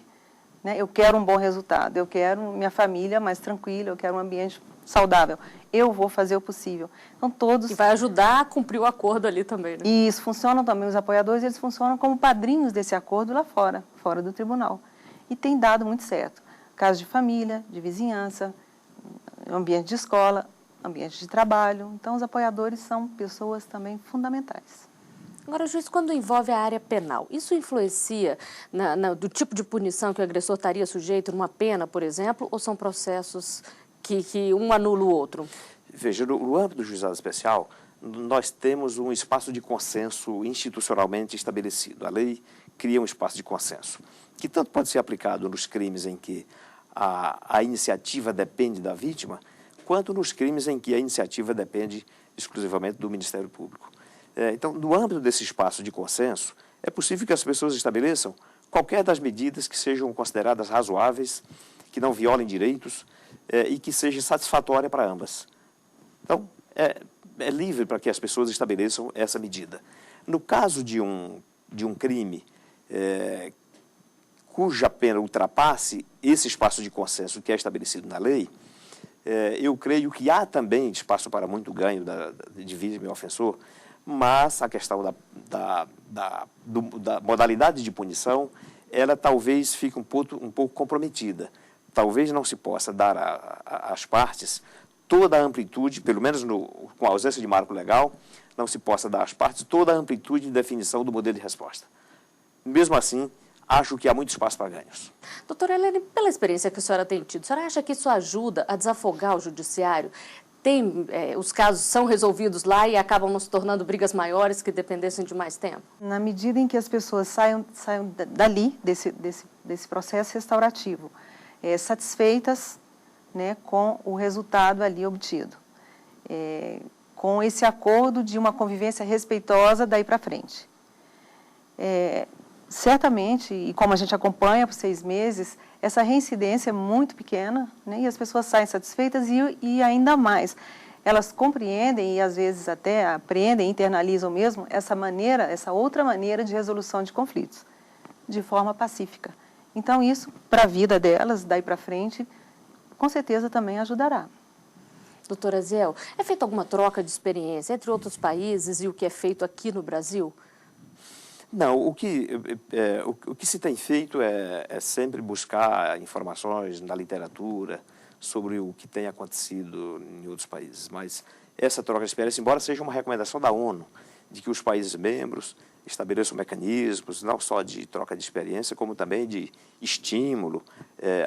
Né? Eu quero um bom resultado, eu quero minha família mais tranquila, eu quero um ambiente saudável. Eu vou fazer o possível. Então, todos... E vai ajudar a cumprir o acordo ali também, né? Isso, funcionam também os apoiadores, eles funcionam como padrinhos desse acordo lá fora do tribunal. E tem dado muito certo. Casos de família, de vizinhança, ambiente de escola, ambiente de trabalho. Então, os apoiadores são pessoas também fundamentais. Agora, juiz, quando envolve a área penal, isso influencia do tipo de punição que o agressor estaria sujeito numa pena, por exemplo, ou são processos que um anula o outro? Veja, no âmbito do juizado especial, nós temos um espaço de consenso institucionalmente estabelecido. A lei cria um espaço de consenso, que tanto pode ser aplicado nos crimes em que a iniciativa depende da vítima, quanto nos crimes em que a iniciativa depende exclusivamente do Ministério Público. Então, no âmbito desse espaço de consenso, é possível que as pessoas estabeleçam qualquer das medidas que sejam consideradas razoáveis, que não violem direitos e que seja satisfatória para ambas. Então, é livre para que as pessoas estabeleçam essa medida. No caso de um crime cuja pena ultrapasse esse espaço de consenso que é estabelecido na lei, eu creio que há também espaço para muito ganho de vítima e ofensor, mas a questão da modalidade de punição, ela talvez fique um pouco comprometida. Talvez não se possa dar às partes toda a amplitude, pelo menos com a ausência de marco legal, não se possa dar às partes toda a amplitude de definição do modelo de resposta. Mesmo assim, acho que há muito espaço para ganhos. Doutora Helena, pela experiência que a senhora tem tido, a senhora acha que isso ajuda a desafogar o judiciário? Os casos são resolvidos lá e acabam não se tornando brigas maiores que dependessem de mais tempo? Na medida em que as pessoas saiam dali, desse processo restaurativo, satisfeitas, né, com o resultado ali obtido, com esse acordo de uma convivência respeitosa daí para frente. certamente, e como a gente acompanha por 6 meses, essa reincidência é muito pequena, né, e as pessoas saem satisfeitas e ainda mais, elas compreendem e às vezes até aprendem, internalizam mesmo essa outra maneira de resolução de conflitos, de forma pacífica. Então isso, para a vida delas, daí para frente, com certeza também ajudará. Doutora Ziel, é feita alguma troca de experiência entre outros países e o que é feito aqui no Brasil? Não, o que se tem feito é sempre buscar informações na literatura sobre o que tem acontecido em outros países. Mas essa troca de experiência, embora seja uma recomendação da ONU, de que os países membros estabeleçam mecanismos, não só de troca de experiência, como também de estímulo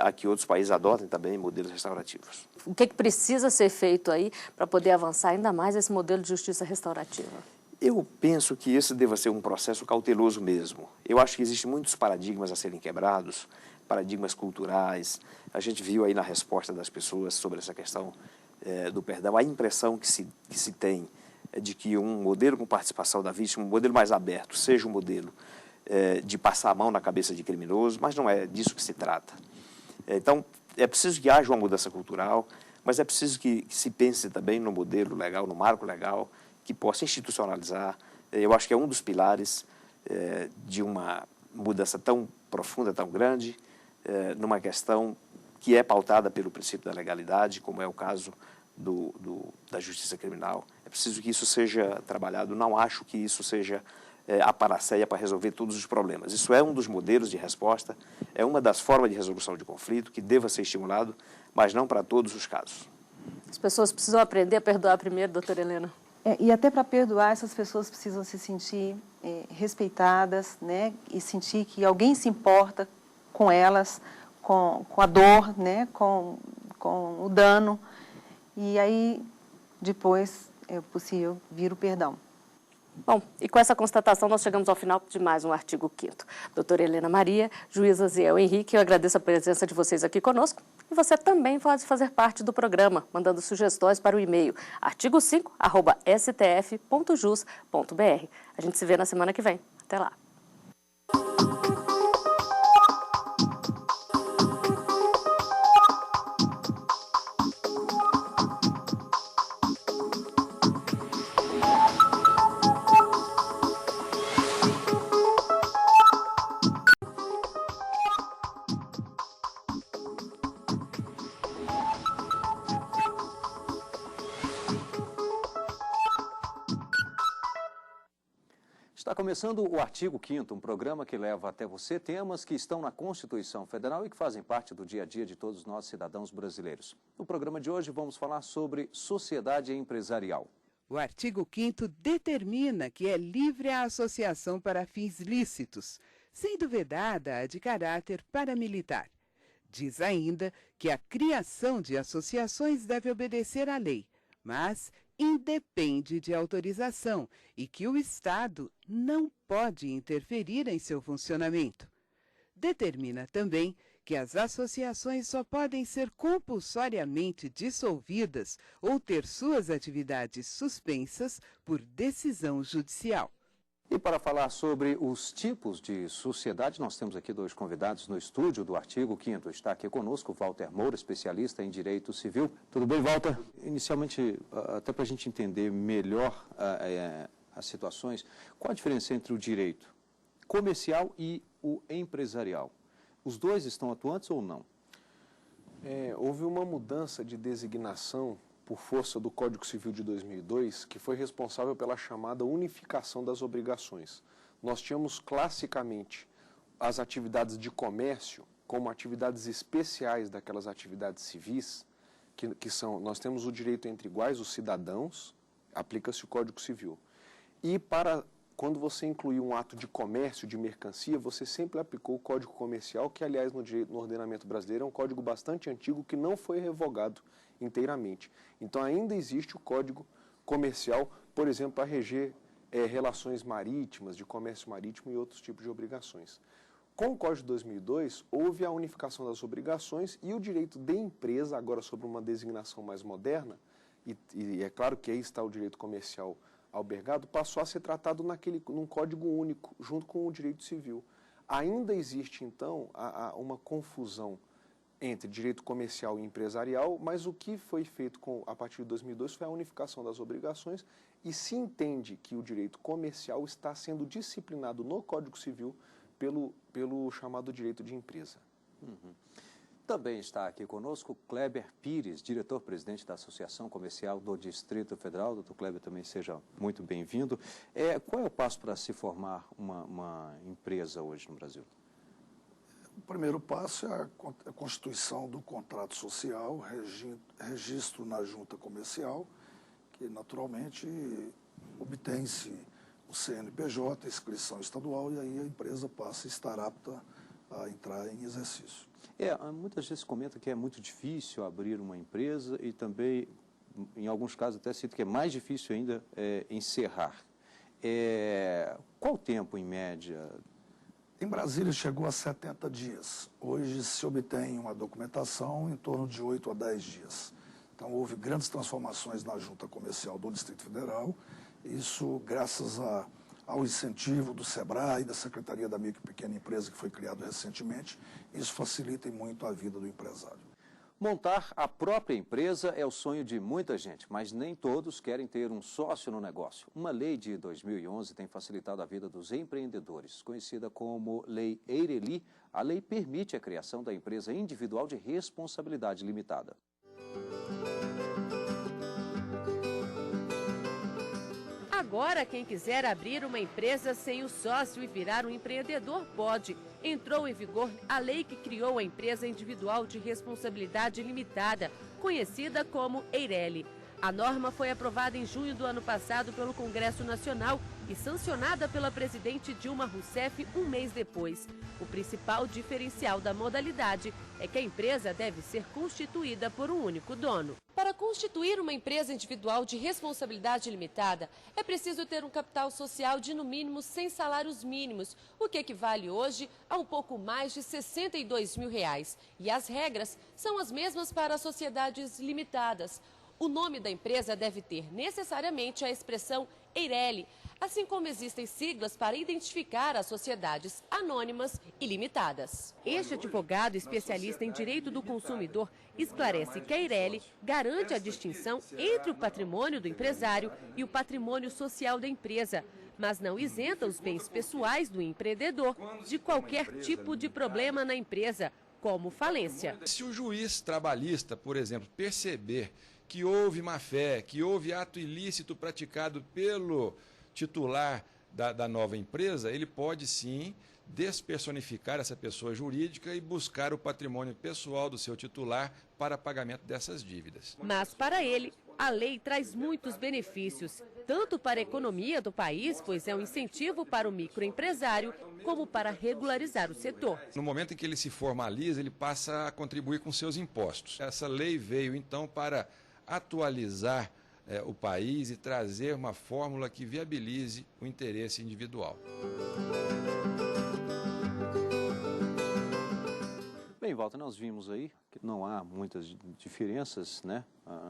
a que outros países adotem também modelos restaurativos. O que precisa ser feito aí para poder avançar ainda mais esse modelo de justiça restaurativa? Eu penso que esse deva ser um processo cauteloso mesmo. Eu acho que existem muitos paradigmas a serem quebrados, paradigmas culturais. A gente viu aí na resposta das pessoas sobre essa questão do perdão, a impressão que se tem de que um modelo com participação da vítima, um modelo mais aberto, seja um modelo de passar a mão na cabeça de criminoso, mas não é disso que se trata. Então, é preciso que haja uma mudança cultural, mas é preciso que se pense também no modelo legal, no marco legal, que possa institucionalizar. Eu acho que é um dos pilares de uma mudança tão profunda, tão grande, numa questão que é pautada pelo princípio da legalidade, como é o caso da justiça criminal. É preciso que isso seja trabalhado. Não acho que isso seja a panaceia para resolver todos os problemas. Isso é um dos modelos de resposta, é uma das formas de resolução de conflito que deva ser estimulado, mas não para todos os casos. As pessoas precisam aprender a perdoar primeiro, doutora Helena. E até para perdoar, essas pessoas precisam se sentir respeitadas, né? E sentir que alguém se importa com elas, com a dor, né? Com o dano. E aí, depois, é possível vir o perdão. Bom, e com essa constatação nós chegamos ao final de mais um artigo 5º. Doutora Helena Maria, juíza Ziel Henrique, eu agradeço a presença de vocês aqui conosco. E você também pode fazer parte do programa, mandando sugestões para o e-mail artigo5@stf.jus.br. A gente se vê na semana que vem. Até lá. Está começando o Artigo 5º, um programa que leva até você temas que estão na Constituição Federal e que fazem parte do dia a dia de todos nós cidadãos brasileiros. No programa de hoje vamos falar sobre sociedade empresarial. O artigo 5º determina que é livre a associação para fins lícitos, sendo vedada a de caráter paramilitar. Diz ainda que a criação de associações deve obedecer à lei, mas independe de autorização e que o Estado não pode interferir em seu funcionamento. Determina também que as associações só podem ser compulsoriamente dissolvidas ou ter suas atividades suspensas por decisão judicial. E para falar sobre os tipos de sociedade, nós temos aqui 2 convidados no estúdio do Artigo 5º. Está aqui conosco o Walter Moura, especialista em Direito Civil. Tudo bem, Walter? Inicialmente, até para a gente entender melhor as situações, qual a diferença entre o direito comercial e o empresarial? Os dois estão atuantes ou não? Houve uma mudança de designação por força do Código Civil de 2002, que foi responsável pela chamada unificação das obrigações. Nós tínhamos classicamente as atividades de comércio como atividades especiais daquelas atividades civis, que são, nós temos o direito entre iguais, os cidadãos, aplica-se o Código Civil. E quando você incluiu um ato de comércio, de mercancia, você sempre aplicou o Código Comercial, que, aliás, no ordenamento brasileiro é um código bastante antigo que não foi revogado inteiramente. Então, ainda existe o Código Comercial, por exemplo, para reger relações marítimas, de comércio marítimo e outros tipos de obrigações. Com o Código de 2002, houve a unificação das obrigações e o direito de empresa, agora sob uma designação mais moderna, e é claro que aí está o direito comercial albergado, passou a ser tratado num código único, junto com o direito civil. Ainda existe, então, uma confusão entre direito comercial e empresarial, mas o que foi feito a partir de 2002 foi a unificação das obrigações e se entende que o direito comercial está sendo disciplinado no Código Civil pelo chamado direito de empresa. Uhum. Também está aqui conosco Kleber Pires, diretor-presidente da Associação Comercial do Distrito Federal. Doutor Kleber, também seja muito bem-vindo. Qual é o passo para se formar uma empresa hoje no Brasil? O primeiro passo é a constituição do contrato social, registro na junta comercial, que naturalmente obtém-se o CNPJ, a inscrição estadual, e aí a empresa passa a estar apta a entrar em exercício. Muitas vezes comenta que é muito difícil abrir uma empresa e também, em alguns casos, até cito que é mais difícil ainda encerrar. Qual o tempo, em média? Em Brasília chegou a 70 dias. Hoje se obtém uma documentação em torno de 8 a 10 dias. Então houve grandes transformações na junta comercial do Distrito Federal. Isso graças ao incentivo do SEBRAE, da Secretaria da Micro e Pequena Empresa, que foi criado recentemente. Isso facilita muito a vida do empresário. Montar a própria empresa é o sonho de muita gente, mas nem todos querem ter um sócio no negócio. Uma lei de 2011 tem facilitado a vida dos empreendedores. Conhecida como Lei Eireli, a lei permite a criação da empresa individual de responsabilidade limitada. Agora, quem quiser abrir uma empresa sem o sócio e virar um empreendedor pode. Entrou em vigor a lei que criou a empresa individual de responsabilidade limitada, conhecida como Eireli. A norma foi aprovada em junho do ano passado pelo Congresso Nacional e sancionada pela presidente Dilma Rousseff um mês depois. O principal diferencial da modalidade é que a empresa deve ser constituída por um único dono. Para constituir uma empresa individual de responsabilidade limitada, é preciso ter um capital social de no mínimo 100 salários mínimos, o que equivale hoje a um pouco mais de R$ 62 mil. E as regras são as mesmas para as sociedades limitadas. O nome da empresa deve ter necessariamente a expressão Eireli, assim como existem siglas para identificar as sociedades anônimas e limitadas. Este advogado especialista em direito do consumidor esclarece que a Eireli garante a distinção entre o patrimônio do empresário e o patrimônio social da empresa, mas não isenta os bens pessoais do empreendedor de qualquer tipo de problema na empresa, como falência. Se o juiz trabalhista, por exemplo, perceber que houve má-fé, que houve ato ilícito praticado pelo titular da nova empresa, ele pode sim despersonificar essa pessoa jurídica e buscar o patrimônio pessoal do seu titular para pagamento dessas dívidas. Mas para ele, a lei traz muitos benefícios, tanto para a economia do país, pois é um incentivo para o microempresário, como para regularizar o setor. No momento em que ele se formaliza, ele passa a contribuir com seus impostos. Essa lei veio então para atualizar o país e trazer uma fórmula que viabilize o interesse individual. Bem, Walter, nós vimos aí que não há muitas diferenças, né,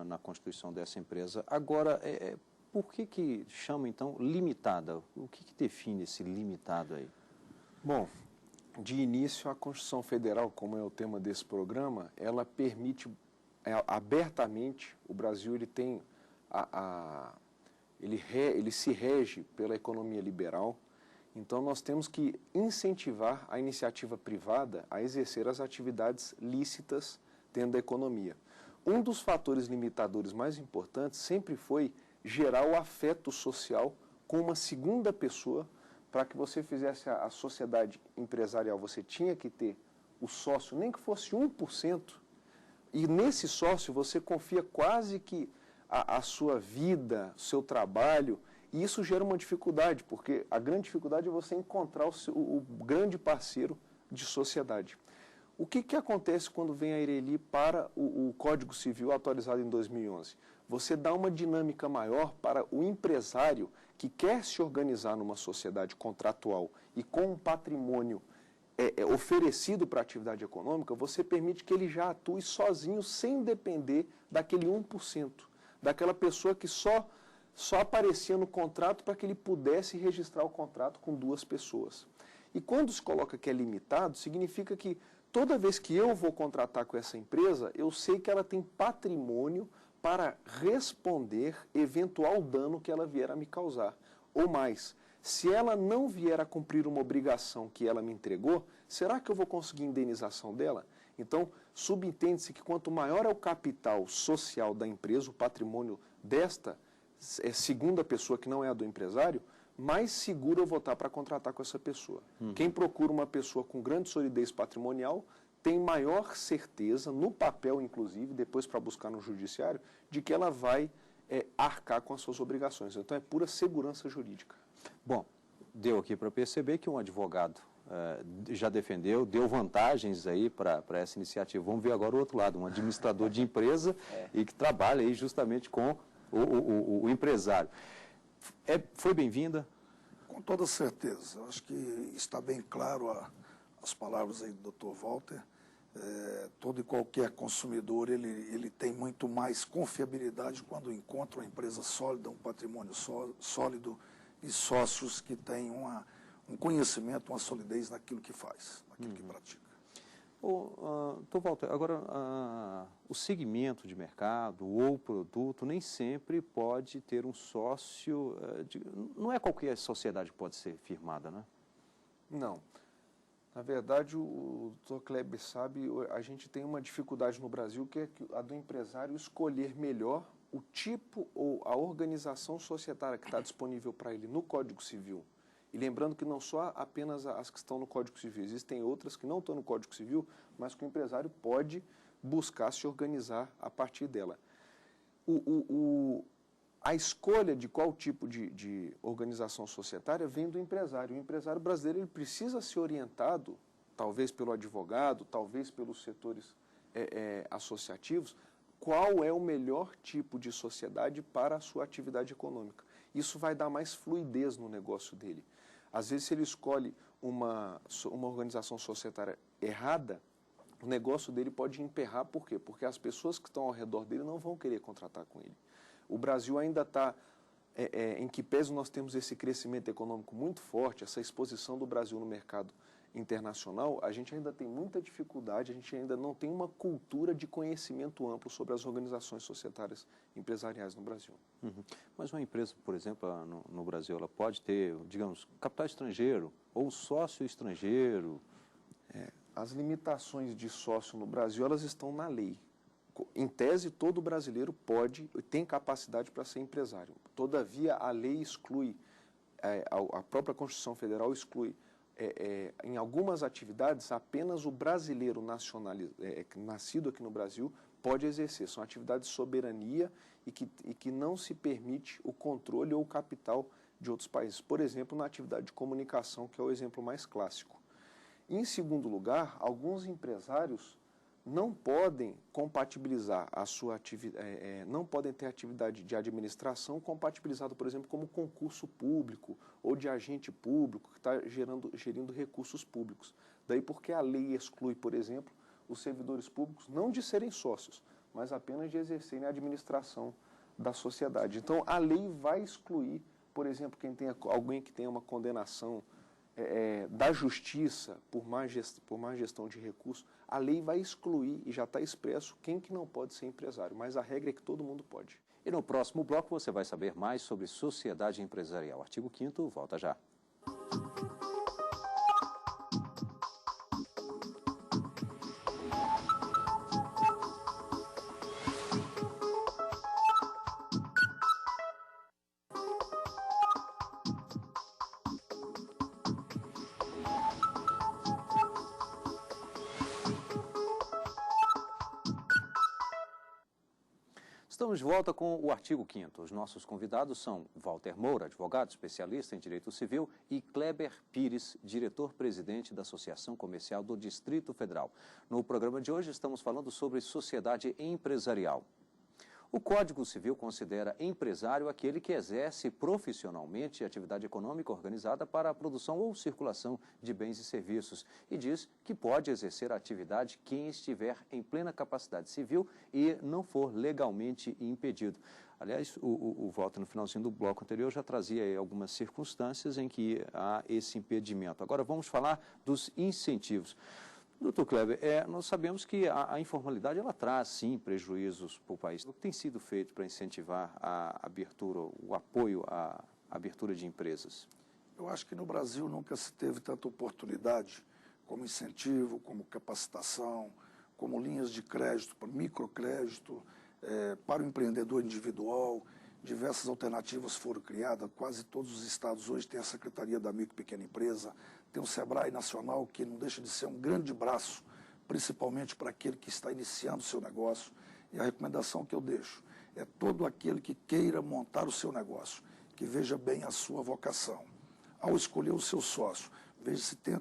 na constituição dessa empresa. Agora, por que chama, então, limitada? O que define esse limitado aí? Bom, de início, a Constituição Federal, como é o tema desse programa, ela permite abertamente, o Brasil ele tem ele se rege pela economia liberal, então nós temos que incentivar a iniciativa privada a exercer as atividades lícitas dentro da economia. Um dos fatores limitadores mais importantes sempre foi gerar o afeto social com uma segunda pessoa. Para que você fizesse a sociedade empresarial, você tinha que ter o sócio, nem que fosse 1%, e nesse sócio você confia quase que a sua vida, o seu trabalho, e isso gera uma dificuldade, porque a grande dificuldade é você encontrar o grande parceiro de sociedade. O que acontece quando vem a Eireli para o Código Civil atualizado em 2011? Você dá uma dinâmica maior para o empresário que quer se organizar numa sociedade contratual e com um patrimônio oferecido para a atividade econômica, você permite que ele já atue sozinho, sem depender daquele 1%, daquela pessoa que só aparecia no contrato para que ele pudesse registrar o contrato com duas pessoas. E quando se coloca que é limitado, significa que toda vez que eu vou contratar com essa empresa, eu sei que ela tem patrimônio para responder eventual dano que ela vier a me causar. Ou mais, se ela não vier a cumprir uma obrigação que ela me entregou, será que eu vou conseguir indenização dela? Então, subentende-se que quanto maior é o capital social da empresa, o patrimônio desta segunda pessoa, que não é a do empresário, mais seguro eu vou estar para contratar com essa pessoa. Quem procura uma pessoa com grande solidez patrimonial tem maior certeza, no papel inclusive, depois para buscar no judiciário, de que ela vai arcar com as suas obrigações. Então é pura segurança jurídica. Bom, deu aqui para perceber que um advogado já defendeu, deu vantagens aí para essa iniciativa. Vamos ver agora o outro lado, um administrador de empresa e que trabalha aí justamente com o empresário. Foi bem-vinda? Com toda certeza. Acho que está bem claro as palavras aí do Dr. Walter. Todo e qualquer consumidor, ele tem muito mais confiabilidade quando encontra uma empresa sólida, um patrimônio sólido e sócios que têm um conhecimento, uma solidez naquilo que faz, naquilo que pratica. Dr. Walter, agora, o segmento de mercado ou produto nem sempre pode ter um sócio, não é qualquer sociedade que pode ser firmada, né? Não. Na verdade, o Dr. Kleber sabe, a gente tem uma dificuldade no Brasil, que é a do empresário escolher melhor o tipo ou a organização societária que está disponível para ele no Código Civil. E lembrando que não só apenas as que estão no Código Civil, existem outras que não estão no Código Civil, mas que o empresário pode buscar se organizar a partir dela. A escolha de qual tipo de organização societária vem do empresário. O empresário brasileiro ele precisa ser orientado, talvez pelo advogado, talvez pelos setores associativos, qual é o melhor tipo de sociedade para a sua atividade econômica. Isso vai dar mais fluidez no negócio dele. Às vezes, se ele escolhe uma organização societária errada, o negócio dele pode emperrar. Por quê? Porque as pessoas que estão ao redor dele não vão querer contratar com ele. O Brasil ainda está, em que pese nós temos esse crescimento econômico muito forte, essa exposição do Brasil no mercado internacional, a gente ainda tem muita dificuldade, a gente ainda não tem uma cultura de conhecimento amplo sobre as organizações societárias empresariais no Brasil. Mas uma empresa, por exemplo, no Brasil, ela pode ter, digamos, capital estrangeiro ou sócio estrangeiro? As limitações de sócio no Brasil, elas estão na lei. Em tese, todo brasileiro pode e tem capacidade para ser empresário. Todavia, a lei exclui, a própria Constituição Federal exclui, em algumas atividades, apenas o brasileiro nascido aqui no Brasil pode exercer. São atividades de soberania e que não se permite o controle ou o capital de outros países. Por exemplo, na atividade de comunicação, que é o exemplo mais clássico. Em segundo lugar, alguns empresários não podem compatibilizar a sua atividade, não podem ter atividade de administração compatibilizada, por exemplo, como concurso público ou de agente público que está gerindo recursos públicos. Daí porque a lei exclui, por exemplo, os servidores públicos não de serem sócios, mas apenas de exercerem a administração da sociedade. Então, a lei vai excluir, por exemplo, alguém que tenha uma condenação da justiça por má gestão de recursos, a lei vai excluir, e já está expresso, quem que não pode ser empresário, mas a regra é que todo mundo pode. E no próximo bloco você vai saber mais sobre sociedade empresarial. Artigo 5º, volta já. Estamos de volta com o artigo 5º. Os nossos convidados são Walter Moura, advogado especialista em Direito Civil, e Kleber Pires, diretor-presidente da Associação Comercial do Distrito Federal. No programa de hoje estamos falando sobre sociedade empresarial. O Código Civil considera empresário aquele que exerce profissionalmente atividade econômica organizada para a produção ou circulação de bens e serviços e diz que pode exercer a atividade quem estiver em plena capacidade civil e não for legalmente impedido. Aliás, o Walter, no finalzinho do bloco anterior, já trazia aí algumas circunstâncias em que há esse impedimento. Agora, vamos falar dos incentivos. Doutor Kleber, nós sabemos que a informalidade ela traz, sim, prejuízos para o país. O que tem sido feito para incentivar a abertura, o apoio à abertura de empresas? Eu acho que no Brasil nunca se teve tanta oportunidade como incentivo, como capacitação, como linhas de crédito, para microcrédito, para o empreendedor individual. Diversas alternativas foram criadas, quase todos os estados hoje têm a Secretaria da Micro e Pequena Empresa, tem o SEBRAE Nacional, que não deixa de ser um grande braço, principalmente para aquele que está iniciando o seu negócio. E a recomendação que eu deixo é todo aquele que queira montar o seu negócio, que veja bem a sua vocação. Ao escolher o seu sócio, veja se tem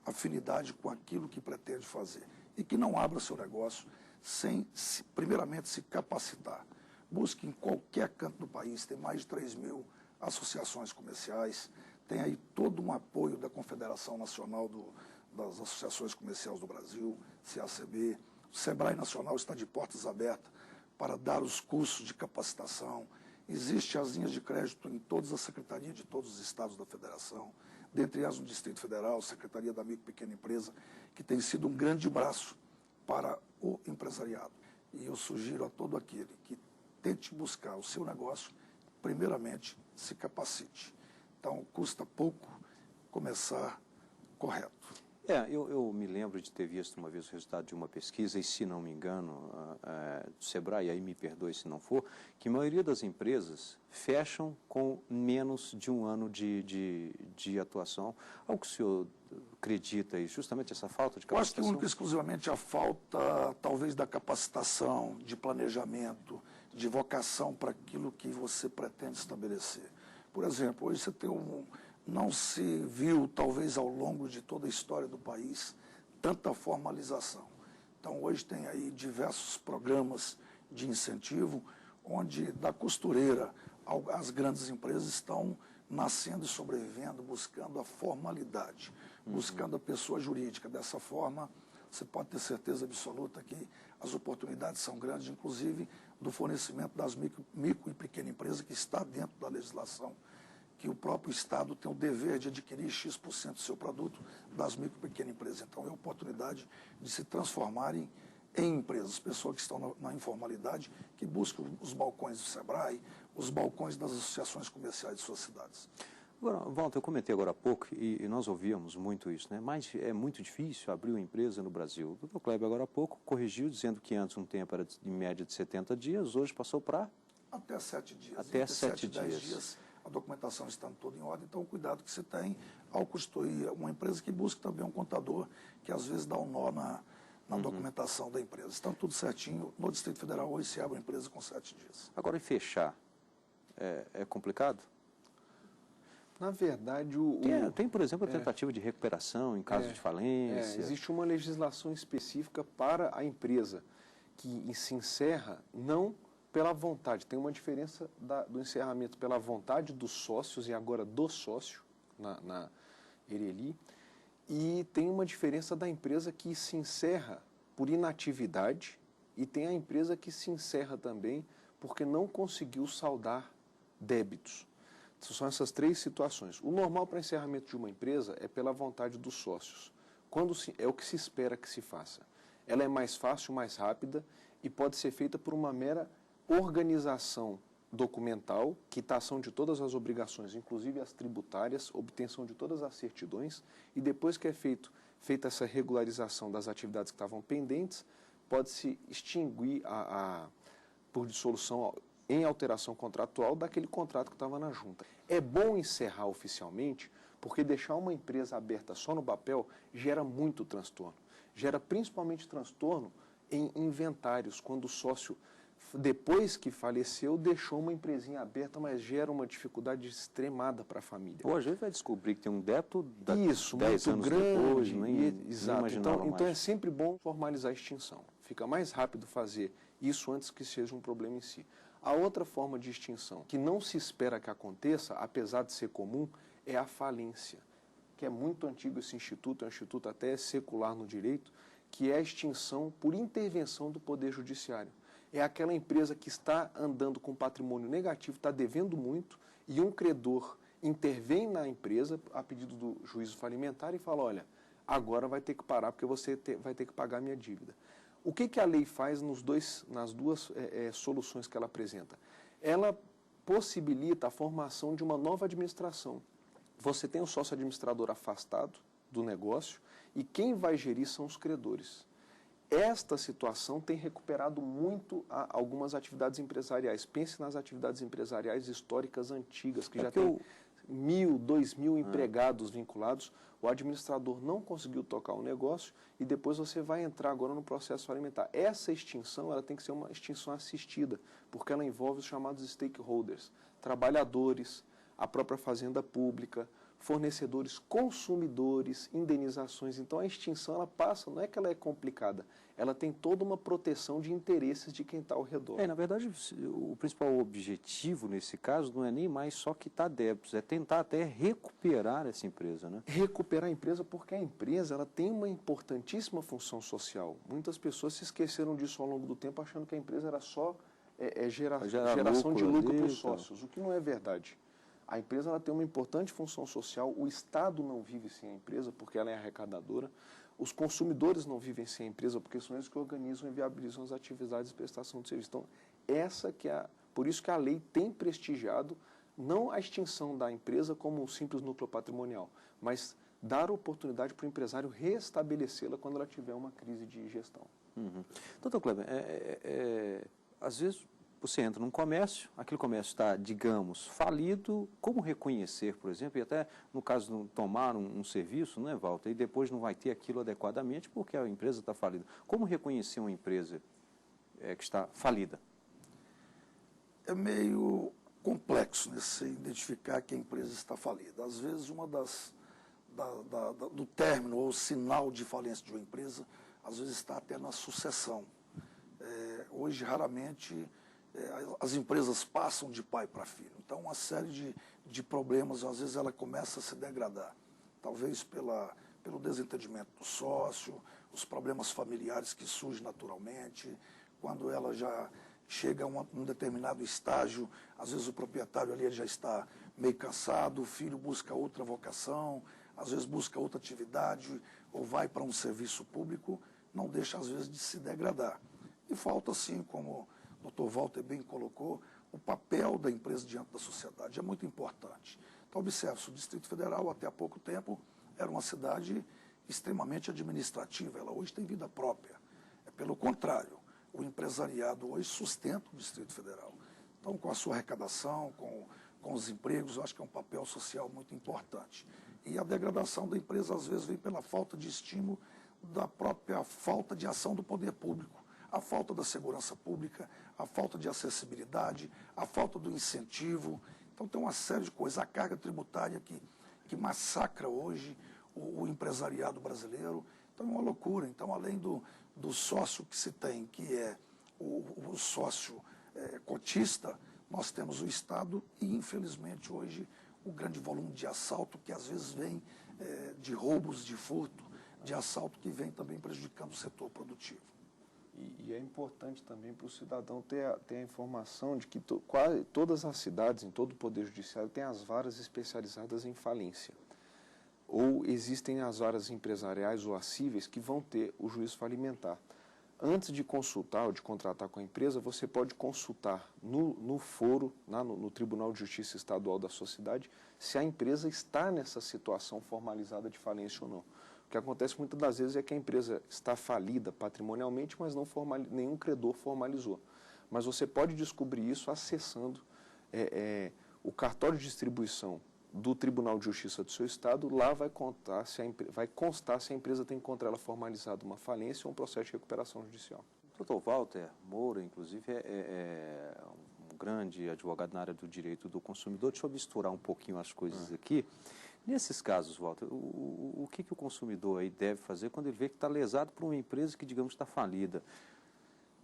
afinidade com aquilo que pretende fazer e que não abra seu negócio sem, primeiramente, se capacitar. Busque em qualquer canto do país, tem mais de 3.000 associações comerciais, tem aí todo um apoio da Confederação Nacional das Associações Comerciais do Brasil, CACB. O SEBRAE Nacional está de portas abertas para dar os cursos de capacitação. Existem as linhas de crédito em todas as secretarias de todos os estados da federação, dentre elas no Distrito Federal, Secretaria da Micro e Pequena Empresa, que tem sido um grande braço para o empresariado. E eu sugiro a todo aquele que tente buscar o seu negócio, primeiramente, se capacite. Então, custa pouco começar correto. Eu me lembro de ter visto uma vez o resultado de uma pesquisa, e se não me engano, do SEBRAE, e aí me perdoe se não for, que a maioria das empresas fecham com menos de um ano de atuação. Algo que o senhor acredita aí, justamente essa falta de capacitação? Eu acho que única e exclusivamente a falta, talvez, da capacitação, de planejamento, de vocação para aquilo que você pretende estabelecer. Por exemplo, hoje você tem não se viu, talvez, ao longo de toda a história do país, tanta formalização. Então, hoje tem aí diversos programas de incentivo, onde da costureira as grandes empresas estão nascendo e sobrevivendo, buscando a formalidade, buscando a pessoa jurídica. Dessa forma, você pode ter certeza absoluta que as oportunidades são grandes, inclusive do fornecimento das micro e pequena empresa, que está dentro da legislação, que o próprio Estado tem o dever de adquirir X% do seu produto das micro e pequena empresa. Então, é a oportunidade de se transformarem em empresas, pessoas que estão na informalidade, que buscam os balcões do SEBRAE, os balcões das associações comerciais de suas cidades. Agora, Walter, eu comentei agora há pouco, e nós ouvíamos muito isso, né? Mas é muito difícil abrir uma empresa no Brasil. O Dr. Kleber, agora há pouco, corrigiu, dizendo que antes um tempo era em média de 70 dias, hoje passou para? Até 7 dias. Até 7 10 dias. A documentação estando toda em ordem, então o cuidado que você tem ao constituir uma empresa, que busca também um contador, que às vezes dá um nó na documentação da empresa. Está tudo certinho. No Distrito Federal hoje se abre uma empresa com 7 dias. Agora, e fechar é complicado? Na verdade, tem, por exemplo, a tentativa de recuperação em caso de falência. Existe uma legislação específica para a empresa, que se encerra não pela vontade. Tem uma diferença do encerramento pela vontade dos sócios e agora do sócio, na Ereli, e tem uma diferença da empresa que se encerra por inatividade e tem a empresa que se encerra também porque não conseguiu saldar débitos. São essas 3 situações. O normal para encerramento de uma empresa é pela vontade dos sócios. É o que se espera que se faça. Ela é mais fácil, mais rápida e pode ser feita por uma mera organização documental, quitação de todas as obrigações, inclusive as tributárias, obtenção de todas as certidões, e depois que é feita essa regularização das atividades que estavam pendentes, pode-se extinguir por dissolução em alteração contratual daquele contrato que estava na junta. É bom encerrar oficialmente, porque deixar uma empresa aberta só no papel gera muito transtorno. Gera principalmente transtorno em inventários, quando o sócio, depois que faleceu, deixou uma empresinha aberta, mas gera uma dificuldade extremada para a família. Ou às vezes vai descobrir que tem um débito 10 anos depois. Exato. Então é sempre bom formalizar a extinção. Fica mais rápido fazer isso antes que seja um problema em si. A outra forma de extinção, que não se espera que aconteça, apesar de ser comum, é a falência, que é muito antigo esse instituto, é um instituto até secular no direito, que é a extinção por intervenção do Poder Judiciário. é aquela empresa que está andando com patrimônio negativo, está devendo muito, e um credor intervém na empresa a pedido do juízo falimentar e fala, olha, agora vai ter que parar porque você vai ter que pagar a minha dívida. O que a lei faz nas duas soluções que ela apresenta? Ela possibilita a formação de uma nova administração. Você tem o sócio administrador afastado do negócio e quem vai gerir são os credores. Esta situação tem recuperado muito algumas atividades empresariais. Pense nas atividades empresariais históricas antigas, que já tem 1.000, 2.000 empregados vinculados. O administrador não conseguiu tocar o negócio e depois você vai entrar agora no processo alimentar. Essa extinção ela tem que ser uma extinção assistida, porque ela envolve os chamados stakeholders, trabalhadores, a própria fazenda pública, fornecedores, consumidores, indenizações. Então a extinção ela passa, não é que ela é complicada, ela tem toda uma proteção de interesses de quem está ao redor. Na verdade, o principal objetivo nesse caso não é nem mais só quitar débitos, é tentar até recuperar essa empresa, né? Recuperar a empresa porque a empresa ela tem uma importantíssima função social. Muitas pessoas se esqueceram disso ao longo do tempo, achando que a empresa era só geração de lucro para os sócios, o que não é verdade. A empresa ela tem uma importante função social, o Estado não vive sem a empresa porque ela é arrecadadora, os consumidores não vivem sem a empresa porque são eles que organizam e viabilizam as atividades de prestação de serviço. Então, por isso que a lei tem prestigiado não a extinção da empresa como um simples núcleo patrimonial, mas dar oportunidade para o empresário restabelecê-la quando ela tiver uma crise de gestão. Doutor Kleber, às vezes você entra num comércio, aquele comércio está, digamos, falido, como reconhecer, por exemplo, e até no caso de tomar um serviço, não é, Walter, e depois não vai ter aquilo adequadamente porque a empresa está falida. Como reconhecer uma empresa que está falida? É meio complexo você identificar que a empresa está falida. Às vezes, do término ou sinal de falência de uma empresa, às vezes está até na sucessão. Hoje, raramente, as empresas passam de pai para filho. Então, uma série de problemas, às vezes, ela começa a se degradar. Talvez pelo desentendimento do sócio, os problemas familiares que surgem naturalmente, quando ela já chega a um determinado estágio, às vezes o proprietário ali já está meio cansado, o filho busca outra vocação, às vezes busca outra atividade, ou vai para um serviço público, não deixa, às vezes, de se degradar. E falta, sim, como o Dr. Walter bem colocou, o papel da empresa diante da sociedade é muito importante. Então, observe-se, o Distrito Federal, até há pouco tempo, era uma cidade extremamente administrativa, ela hoje tem vida própria. Pelo contrário, o empresariado hoje sustenta o Distrito Federal. Então, com a sua arrecadação, com os empregos, eu acho que é um papel social muito importante. E a degradação da empresa, às vezes, vem pela falta de estímulo, da própria falta de ação do poder público. A falta da segurança pública, a falta de acessibilidade, a falta do incentivo. Então, tem uma série de coisas. A carga tributária que massacra hoje o empresariado brasileiro. Então, é uma loucura. Então, além do sócio que se tem, que é o sócio cotista, nós temos o Estado e, infelizmente, hoje, o grande volume de assalto que, às vezes, vem de roubos, de furto, de assalto que vem também prejudicando o setor produtivo. E é importante também para o cidadão ter a informação de que quase todas as cidades, em todo o Poder Judiciário, têm as varas especializadas em falência. Ou existem as varas empresariais ou acíveis que vão ter o juízo falimentar. Antes de consultar ou de contratar com a empresa, você pode consultar no foro, no Tribunal de Justiça Estadual da sua cidade, se a empresa está nessa situação formalizada de falência ou não. O que acontece muitas das vezes é que a empresa está falida patrimonialmente, mas nenhum credor formalizou. Mas você pode descobrir isso acessando o cartório de distribuição do Tribunal de Justiça do seu estado. Lá vai constar se a empresa tem contra ela formalizado uma falência ou um processo de recuperação judicial. O Dr. Walter Moura, inclusive, é um grande advogado na área do direito do consumidor. Deixa eu misturar um pouquinho as coisas aqui. Nesses casos, Walter, o que o consumidor aí deve fazer quando ele vê que está lesado por uma empresa que, digamos, está falida?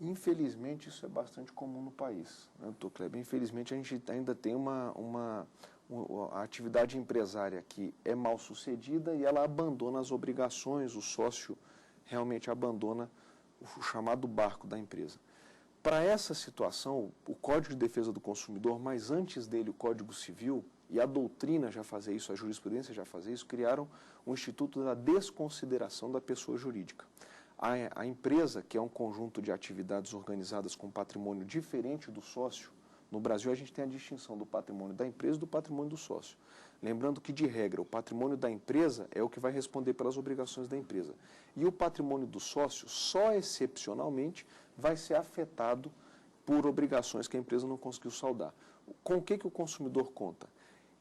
Infelizmente, isso é bastante comum no país, né, doutor Kleber? Infelizmente, a gente ainda tem a atividade empresária que é mal sucedida e ela abandona as obrigações, o sócio realmente abandona o chamado barco da empresa. Para essa situação, o Código de Defesa do Consumidor, mas antes dele o Código Civil, e a doutrina já fazia isso, a jurisprudência já fazia isso, criaram o Instituto da Desconsideração da Pessoa Jurídica. A empresa, que é um conjunto de atividades organizadas com patrimônio diferente do sócio, no Brasil a gente tem a distinção do patrimônio da empresa e do patrimônio do sócio. Lembrando que, de regra, o patrimônio da empresa é o que vai responder pelas obrigações da empresa. E o patrimônio do sócio, só excepcionalmente, vai ser afetado por obrigações que a empresa não conseguiu saldar. Com o que o consumidor conta?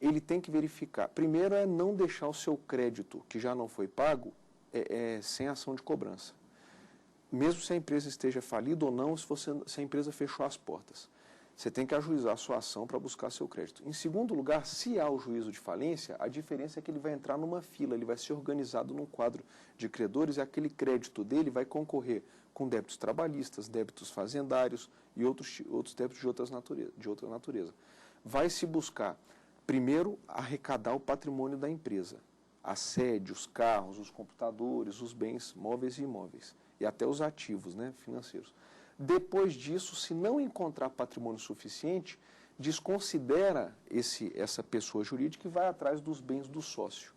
Ele tem que verificar. Primeiro é não deixar o seu crédito, que já não foi pago, sem ação de cobrança. Mesmo se a empresa esteja falida ou não, se a empresa fechou as portas. Você tem que ajuizar a sua ação para buscar seu crédito. Em segundo lugar, se há o juízo de falência, a diferença é que ele vai entrar numa fila, ele vai ser organizado num quadro de credores e aquele crédito dele vai concorrer com débitos trabalhistas, débitos fazendários e outros débitos de outra natureza. Vai se buscar, primeiro, arrecadar o patrimônio da empresa, a sede, os carros, os computadores, os bens móveis e imóveis, e até os ativos, né, financeiros. Depois disso, se não encontrar patrimônio suficiente, desconsidera essa pessoa jurídica e vai atrás dos bens do sócio.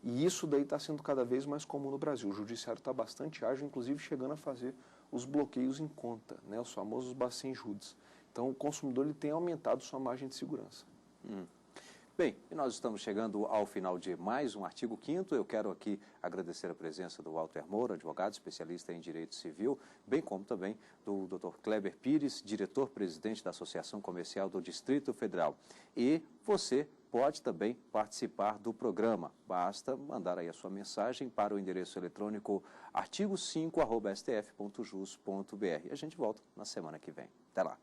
E isso daí está sendo cada vez mais comum no Brasil. O judiciário está bastante ágil, inclusive chegando a fazer os bloqueios em conta, né, os famosos bacen-judes. Então, o consumidor ele tem aumentado sua margem de segurança. Bem, e nós estamos chegando ao final de mais um Artigo 5º. Eu quero aqui agradecer a presença do Walter Moura, advogado especialista em Direito Civil, bem como também do Dr. Kleber Pires, diretor-presidente da Associação Comercial do Distrito Federal. E você pode também participar do programa. Basta mandar aí a sua mensagem para o endereço eletrônico artigo5@stf.jus.br. E a gente volta na semana que vem. Até lá.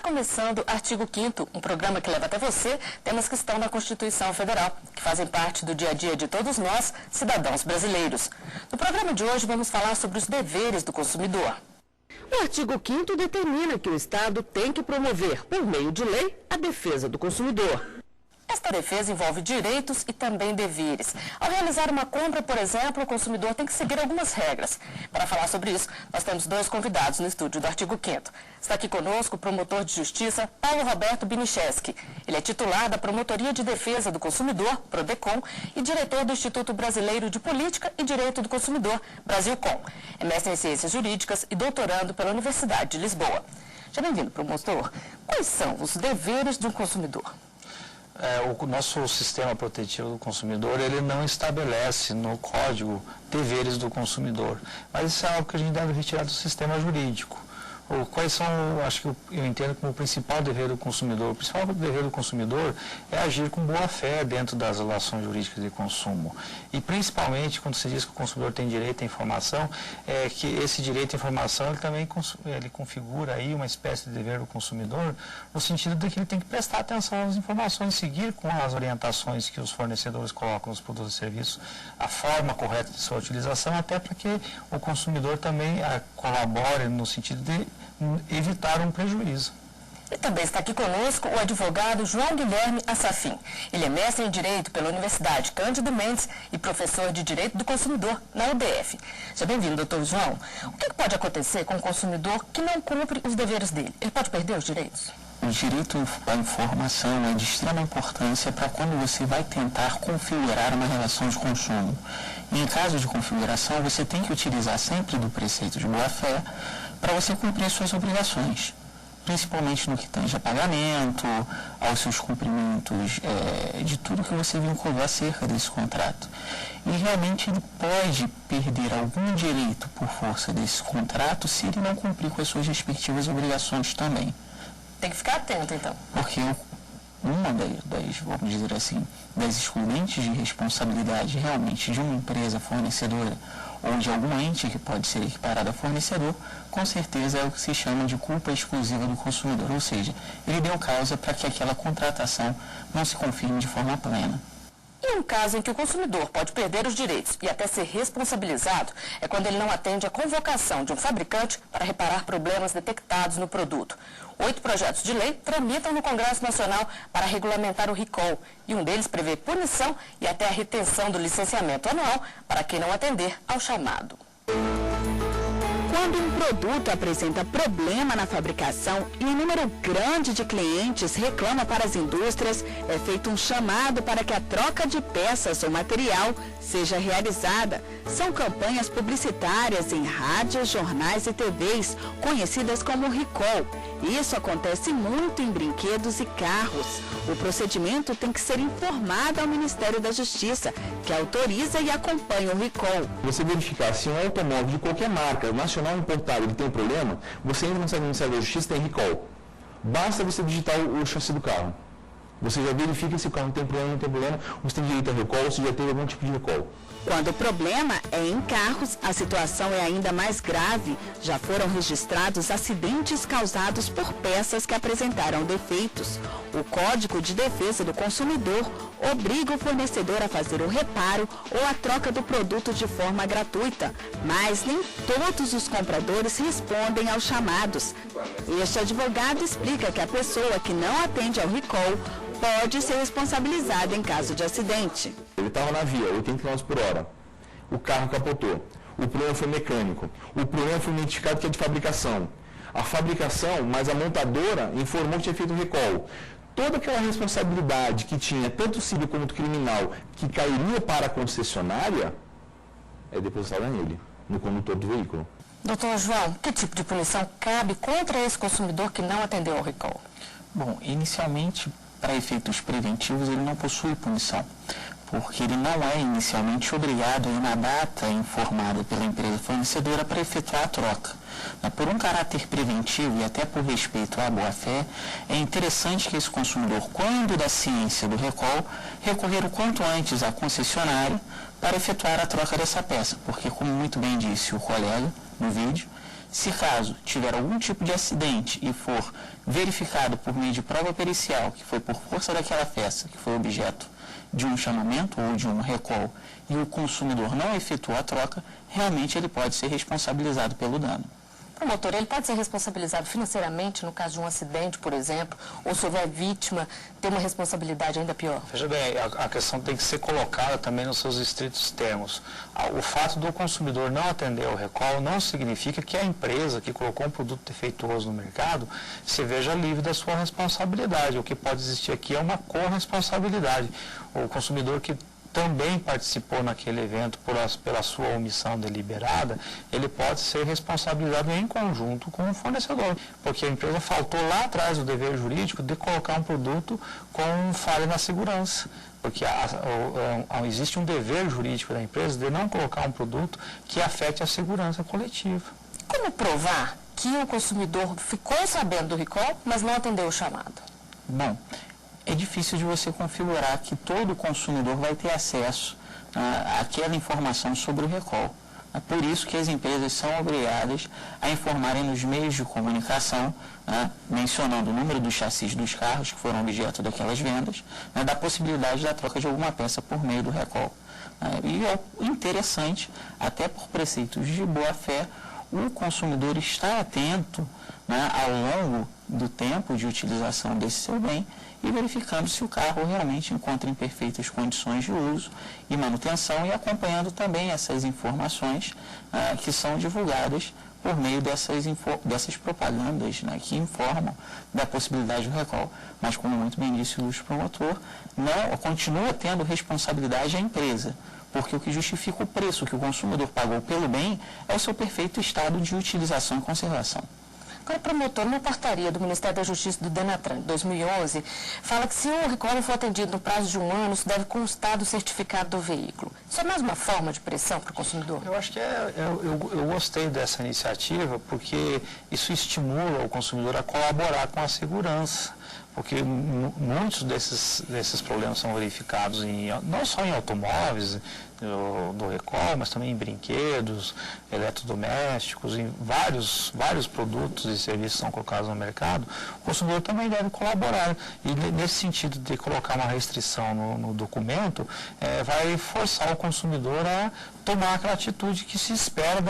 Começando Artigo 5º, um programa que leva até você temas que estão na Constituição Federal, que fazem parte do dia a dia de todos nós, cidadãos brasileiros. No programa de hoje vamos falar sobre os deveres do consumidor. O artigo 5º determina que o Estado tem que promover, por meio de lei, a defesa do consumidor. Esta defesa envolve direitos e também deveres. Ao realizar uma compra, por exemplo, o consumidor tem que seguir algumas regras. Para falar sobre isso, nós temos dois convidados no estúdio do Artigo 5º. Está aqui conosco o promotor de justiça, Paulo Roberto Binicheski. Ele é titular da Promotoria de Defesa do Consumidor, PRODECON, e diretor do Instituto Brasileiro de Política e Direito do Consumidor, Brasilcom. É mestre em Ciências Jurídicas e doutorando pela Universidade de Lisboa. Seja bem-vindo, promotor. Quais são os deveres de um consumidor? O nosso sistema protetivo do consumidor, ele não estabelece no código deveres do consumidor, mas isso é algo que a gente deve retirar do sistema jurídico. Quais são, acho que eu entendo como o principal dever do consumidor. O principal dever do consumidor é agir com boa fé dentro das relações jurídicas de consumo. E principalmente quando se diz que o consumidor tem direito à informação, é que esse direito à informação ele também ele configura aí uma espécie de dever do consumidor, no sentido de que ele tem que prestar atenção às informações, seguir com as orientações que os fornecedores colocam nos produtos e serviços, a forma correta de sua utilização, até para que o consumidor também colabore no sentido de evitar um prejuízo. E também está aqui conosco o advogado João Guilherme Assafim. Ele é mestre em Direito pela Universidade Cândido Mendes e professor de Direito do Consumidor na UDF. Seja bem-vindo, doutor João. O que pode acontecer com o consumidor que não cumpre os deveres dele? Ele pode perder os direitos? O direito à informação é de extrema importância para quando você vai tentar configurar uma relação de consumo. E em caso de configuração, você tem que utilizar sempre do preceito de boa-fé para você cumprir suas obrigações, principalmente no que tange a pagamento, aos seus cumprimentos de tudo que você vinculou acerca desse contrato. E realmente ele pode perder algum direito por força desse contrato se ele não cumprir com as suas respectivas obrigações também. Tem que ficar atento, então. Porque uma vamos dizer assim, das excludentes de responsabilidade realmente de uma empresa fornecedora ou de algum ente que pode ser equiparado a fornecedor, com certeza é o que se chama de culpa exclusiva do consumidor, ou seja, ele deu causa para que aquela contratação não se confirme de forma plena. E um caso em que o consumidor pode perder os direitos e até ser responsabilizado é quando ele não atende à convocação de um fabricante para reparar problemas detectados no produto. 8 projetos de lei tramitam no Congresso Nacional para regulamentar o recall, e um deles prevê punição e até a retenção do licenciamento anual para quem não atender ao chamado. Quando um produto apresenta problema na fabricação e um número grande de clientes reclama para as indústrias, é feito um chamado para que a troca de peças ou material seja realizada. São campanhas publicitárias em rádios, jornais e TVs, conhecidas como recall. Isso acontece muito em brinquedos e carros. O procedimento tem que ser informado ao Ministério da Justiça, que autoriza e acompanha o recall. Você verificar se um automóvel de qualquer marca, nacional ou importado, ele tem um problema, você entra no site do Ministério da Justiça e tem recall. Basta você digitar o chassi do carro. Você já verifica se o carro tem problema ou não tem problema, você tem direito a recall, ou se já teve algum tipo de recall. Quando o problema é em carros, a situação é ainda mais grave. Já foram registrados acidentes causados por peças que apresentaram defeitos. O Código de Defesa do Consumidor obriga o fornecedor a fazer o reparo ou a troca do produto de forma gratuita, mas nem todos os compradores respondem aos chamados. Este advogado explica que a pessoa que não atende ao recall pode ser responsabilizada em caso de acidente. Ele estava na via, 80 km por hora. O carro capotou. O problema foi mecânico. O problema foi identificado que é de fabricação. A fabricação, mas a montadora informou que tinha feito um recall. Toda aquela responsabilidade que tinha, tanto civil quanto criminal, que cairia para a concessionária, é depositada nele, no condutor do veículo. Doutor João, que tipo de punição cabe contra esse consumidor que não atendeu ao recall? Bom, inicialmente, para efeitos preventivos, ele não possui punição, porque ele não é inicialmente obrigado a ir na data informada pela empresa fornecedora para efetuar a troca. Por um caráter preventivo e até por respeito à boa-fé, é interessante que esse consumidor, quando da ciência do recall, recorrer o quanto antes à concessionária para efetuar a troca dessa peça, porque, como muito bem disse o colega no vídeo, se caso tiver algum tipo de acidente e for verificado por meio de prova pericial que foi por força daquela peça que foi objeto de um chamamento ou de um recall e o consumidor não efetuou a troca, realmente ele pode ser responsabilizado pelo dano. O promotor, ele pode ser responsabilizado financeiramente no caso de um acidente, por exemplo, ou se houver vítima, ter uma responsabilidade ainda pior? Veja bem, a questão tem que ser colocada também nos seus estritos termos. O fato do consumidor não atender ao recall não significa que a empresa que colocou um produto defeituoso no mercado se veja livre da sua responsabilidade. O que pode existir aqui é uma corresponsabilidade. O consumidor que também participou naquele evento pela sua omissão deliberada, ele pode ser responsabilizado em conjunto com o fornecedor, porque a empresa faltou lá atrás do dever jurídico de colocar um produto com falha na segurança, porque existe um dever jurídico da empresa de não colocar um produto que afete a segurança coletiva. Como provar que o consumidor ficou sabendo do recall, mas não atendeu o chamado? Bom, é difícil de você configurar que todo consumidor vai ter acesso àquela informação sobre o recall. É por isso que as empresas são obrigadas a informarem nos meios de comunicação, mencionando o número dos chassis dos carros que foram objeto daquelas vendas, da possibilidade da troca de alguma peça por meio do recall. E é interessante, até por preceitos de boa-fé, o consumidor está atento ao longo do tempo de utilização desse seu bem e verificando se o carro realmente encontra em perfeitas condições de uso e manutenção e acompanhando também essas informações que são divulgadas por meio dessas propagandas que informam da possibilidade do recall. Mas, como muito bem disse o ilustre promotor, continua tendo responsabilidade a empresa, porque o que justifica o preço que o consumidor pagou pelo bem é o seu perfeito estado de utilização e conservação. Agora, promotor, numa portaria do Ministério da Justiça do Denatran, de 2011, fala que se o recall não for atendido no prazo de 1 ano, isso deve constar do certificado do veículo. Isso é mais uma forma de pressão para o consumidor? Eu acho que eu gostei dessa iniciativa porque isso estimula o consumidor a colaborar com a segurança. porque muitos desses problemas são verificados não só em automóveis, do recall, mas também em brinquedos, eletrodomésticos, em vários produtos e serviços que são colocados no mercado. O consumidor também deve colaborar. E nesse sentido de colocar uma restrição no documento, vai forçar o consumidor a tomar aquela atitude que se espera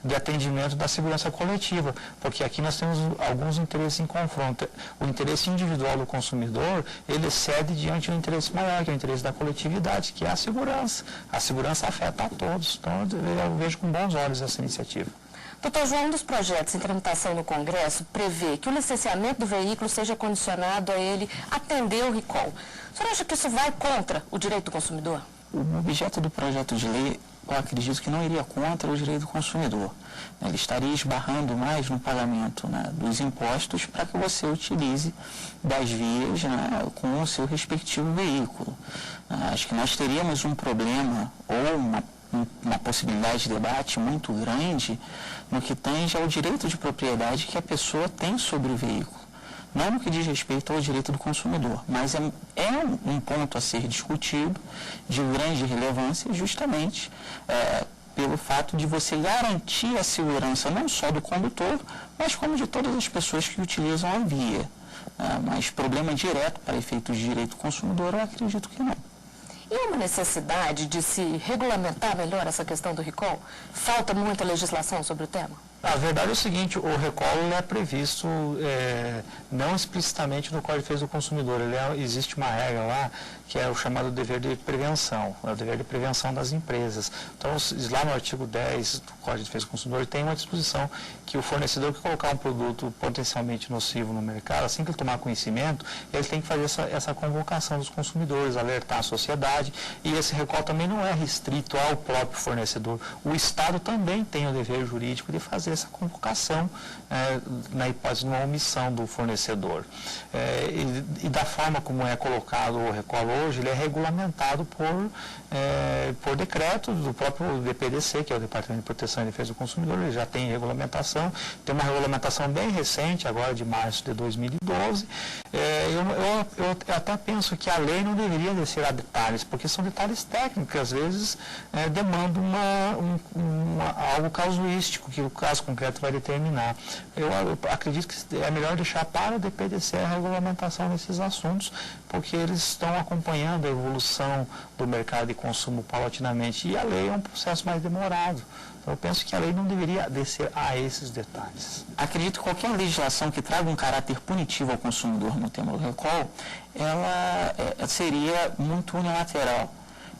de atendimento da segurança coletiva, porque aqui nós temos alguns interesses em confronto. O interesse individual do consumidor, ele cede diante do interesse maior, que é o interesse da coletividade, que é a segurança. A segurança afeta a todos, então eu vejo com bons olhos essa iniciativa. Doutor João, um dos projetos em tramitação no Congresso prevê que o licenciamento do veículo seja condicionado a ele atender o recall. O senhor acha que isso vai contra o direito do consumidor? O objeto do projeto de lei, eu acredito que não iria contra o direito do consumidor. Ele estaria esbarrando mais no pagamento, né, dos impostos para que você utilize das vias, né, com o seu respectivo veículo. Acho que nós teríamos um problema ou uma possibilidade de debate muito grande no que tange ao direito de propriedade que a pessoa tem sobre o veículo. Não no que diz respeito ao direito do consumidor, mas é um ponto a ser discutido de grande relevância justamente pelo fato de você garantir a segurança não só do condutor, mas como de todas as pessoas que utilizam a via. Mas problema direto para efeitos de direito do consumidor, eu acredito que não. E uma necessidade de se regulamentar melhor essa questão do recall? Falta muita legislação sobre o tema? A verdade é o seguinte, o recall é previsto não explicitamente no Código de Defesa do Consumidor. Existe uma regra lá que é o chamado dever de prevenção, é o dever de prevenção das empresas. Então, lá no artigo 10 do Código de Defesa do Consumidor, tem uma disposição que o fornecedor que colocar um produto potencialmente nocivo no mercado, assim que ele tomar conhecimento, ele tem que fazer essa convocação dos consumidores, alertar a sociedade, e esse recall também não é restrito ao próprio fornecedor. O Estado também tem o dever jurídico de fazer essa convocação na hipótese de uma omissão do fornecedor. E da forma como é colocado o recall hoje, ele é regulamentado por decreto do próprio DPDC, que é o Departamento de Proteção e Defesa do Consumidor. Ele já tem regulamentação, tem uma regulamentação bem recente, agora de março de 2012. Eu até penso que a lei não deveria descer a detalhes, porque são detalhes técnicos que às vezes demandam algo casuístico, que o caso concreto vai determinar. Eu acredito que é melhor deixar para o DPDC a regulamentação desses assuntos, porque eles estão acompanhando a evolução do mercado de consumo paulatinamente, e a lei é um processo mais demorado. Então, eu penso que a lei não deveria descer a esses detalhes. Acredito que qualquer legislação que traga um caráter punitivo ao consumidor no tema do recall, ela seria muito unilateral.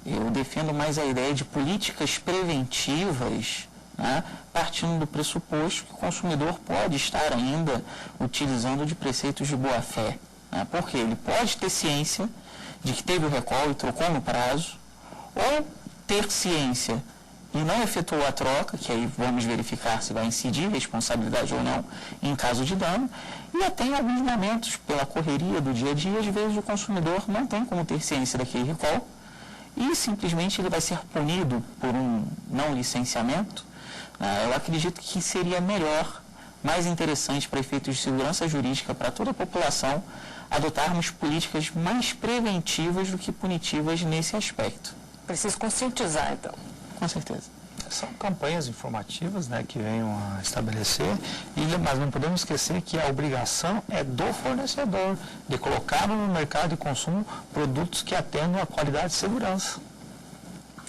Eu defendo mais a ideia de políticas preventivas, né, partindo do pressuposto que o consumidor pode estar ainda utilizando de preceitos de boa-fé. Né, porque ele pode ter ciência de que teve o recall e trocou no prazo, ou ter ciência e não efetuou a troca, que aí vamos verificar se vai incidir responsabilidade ou não em caso de dano, e até em alguns momentos, pela correria do dia a dia, às vezes o consumidor não tem como ter ciência daquele recall e simplesmente ele vai ser punido por um não licenciamento. Eu acredito que seria melhor, mais interessante para efeitos de segurança jurídica para toda a população, adotarmos políticas mais preventivas do que punitivas nesse aspecto. Preciso conscientizar, então. Com certeza. São campanhas informativas, né, que venham a estabelecer, mas não podemos esquecer que a obrigação é do fornecedor de colocar no mercado de consumo produtos que atendam a qualidade e segurança.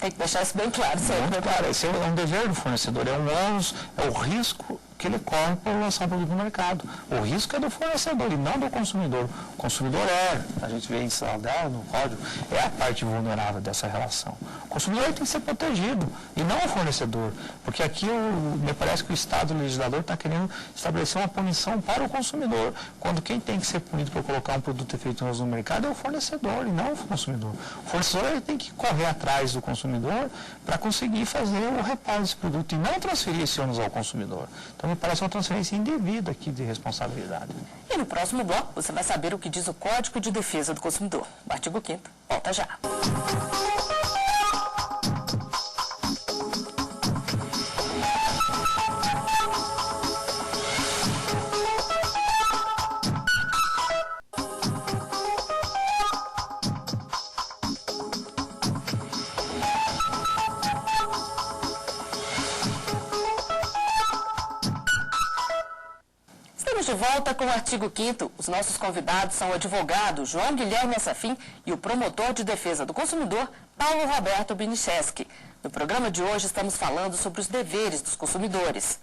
Tem que deixar isso bem claro sempre. Muito claro, esse é um dever do fornecedor, é um ônus, é o risco que ele corre por lançar um produto no mercado. O risco é do fornecedor e não do consumidor. O consumidor a gente vê em Saudade, no código, é a parte vulnerável dessa relação. O consumidor tem que ser protegido e não o fornecedor, porque aqui me parece que o Estado, o legislador, está querendo estabelecer uma punição para o consumidor, quando quem tem que ser punido por colocar um produto defeituoso no mercado é o fornecedor e não o consumidor. O fornecedor ele tem que correr atrás do consumidor para conseguir fazer o reparo desse produto e não transferir esse ônus ao consumidor. Então, me parece uma transferência indevida aqui de responsabilidade. E no próximo bloco, você vai saber o que diz o Código de Defesa do Consumidor. Artigo 5º. Volta já. de volta com o artigo 5º. Os nossos convidados são o advogado João Guilherme Assafim e o promotor de defesa do consumidor, Paulo Roberto Binicheski. No programa de hoje estamos falando sobre os deveres dos consumidores.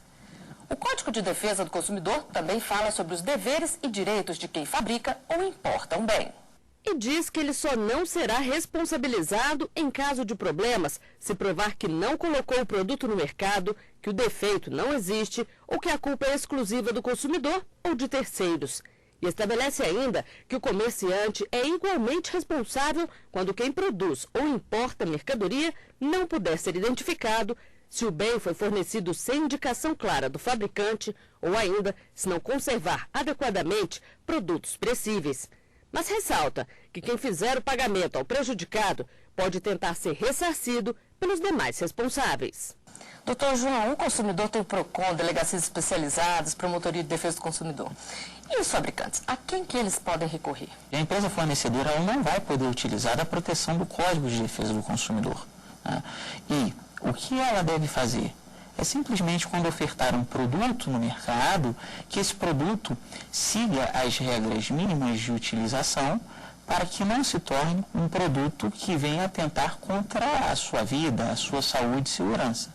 O Código de Defesa do Consumidor também fala sobre os deveres e direitos de quem fabrica ou importa um bem. E diz que ele só não será responsabilizado em caso de problemas se provar que não colocou o produto no mercado, que o defeito não existe ou que a culpa é exclusiva do consumidor ou de terceiros. E estabelece ainda que o comerciante é igualmente responsável quando quem produz ou importa mercadoria não puder ser identificado, se o bem foi fornecido sem indicação clara do fabricante ou ainda se não conservar adequadamente produtos perecíveis. Mas ressalta que quem fizer o pagamento ao prejudicado pode tentar ser ressarcido pelos demais responsáveis. Doutor João, o consumidor tem o PROCON, delegacias especializadas, promotoria de defesa do consumidor. E os fabricantes, a quem que eles podem recorrer? A empresa fornecedora ela não vai poder utilizar a proteção do Código de Defesa do Consumidor, né? E o que ela deve fazer? É simplesmente quando ofertar um produto no mercado, que esse produto siga as regras mínimas de utilização para que não se torne um produto que venha atentar contra a sua vida, a sua saúde e segurança.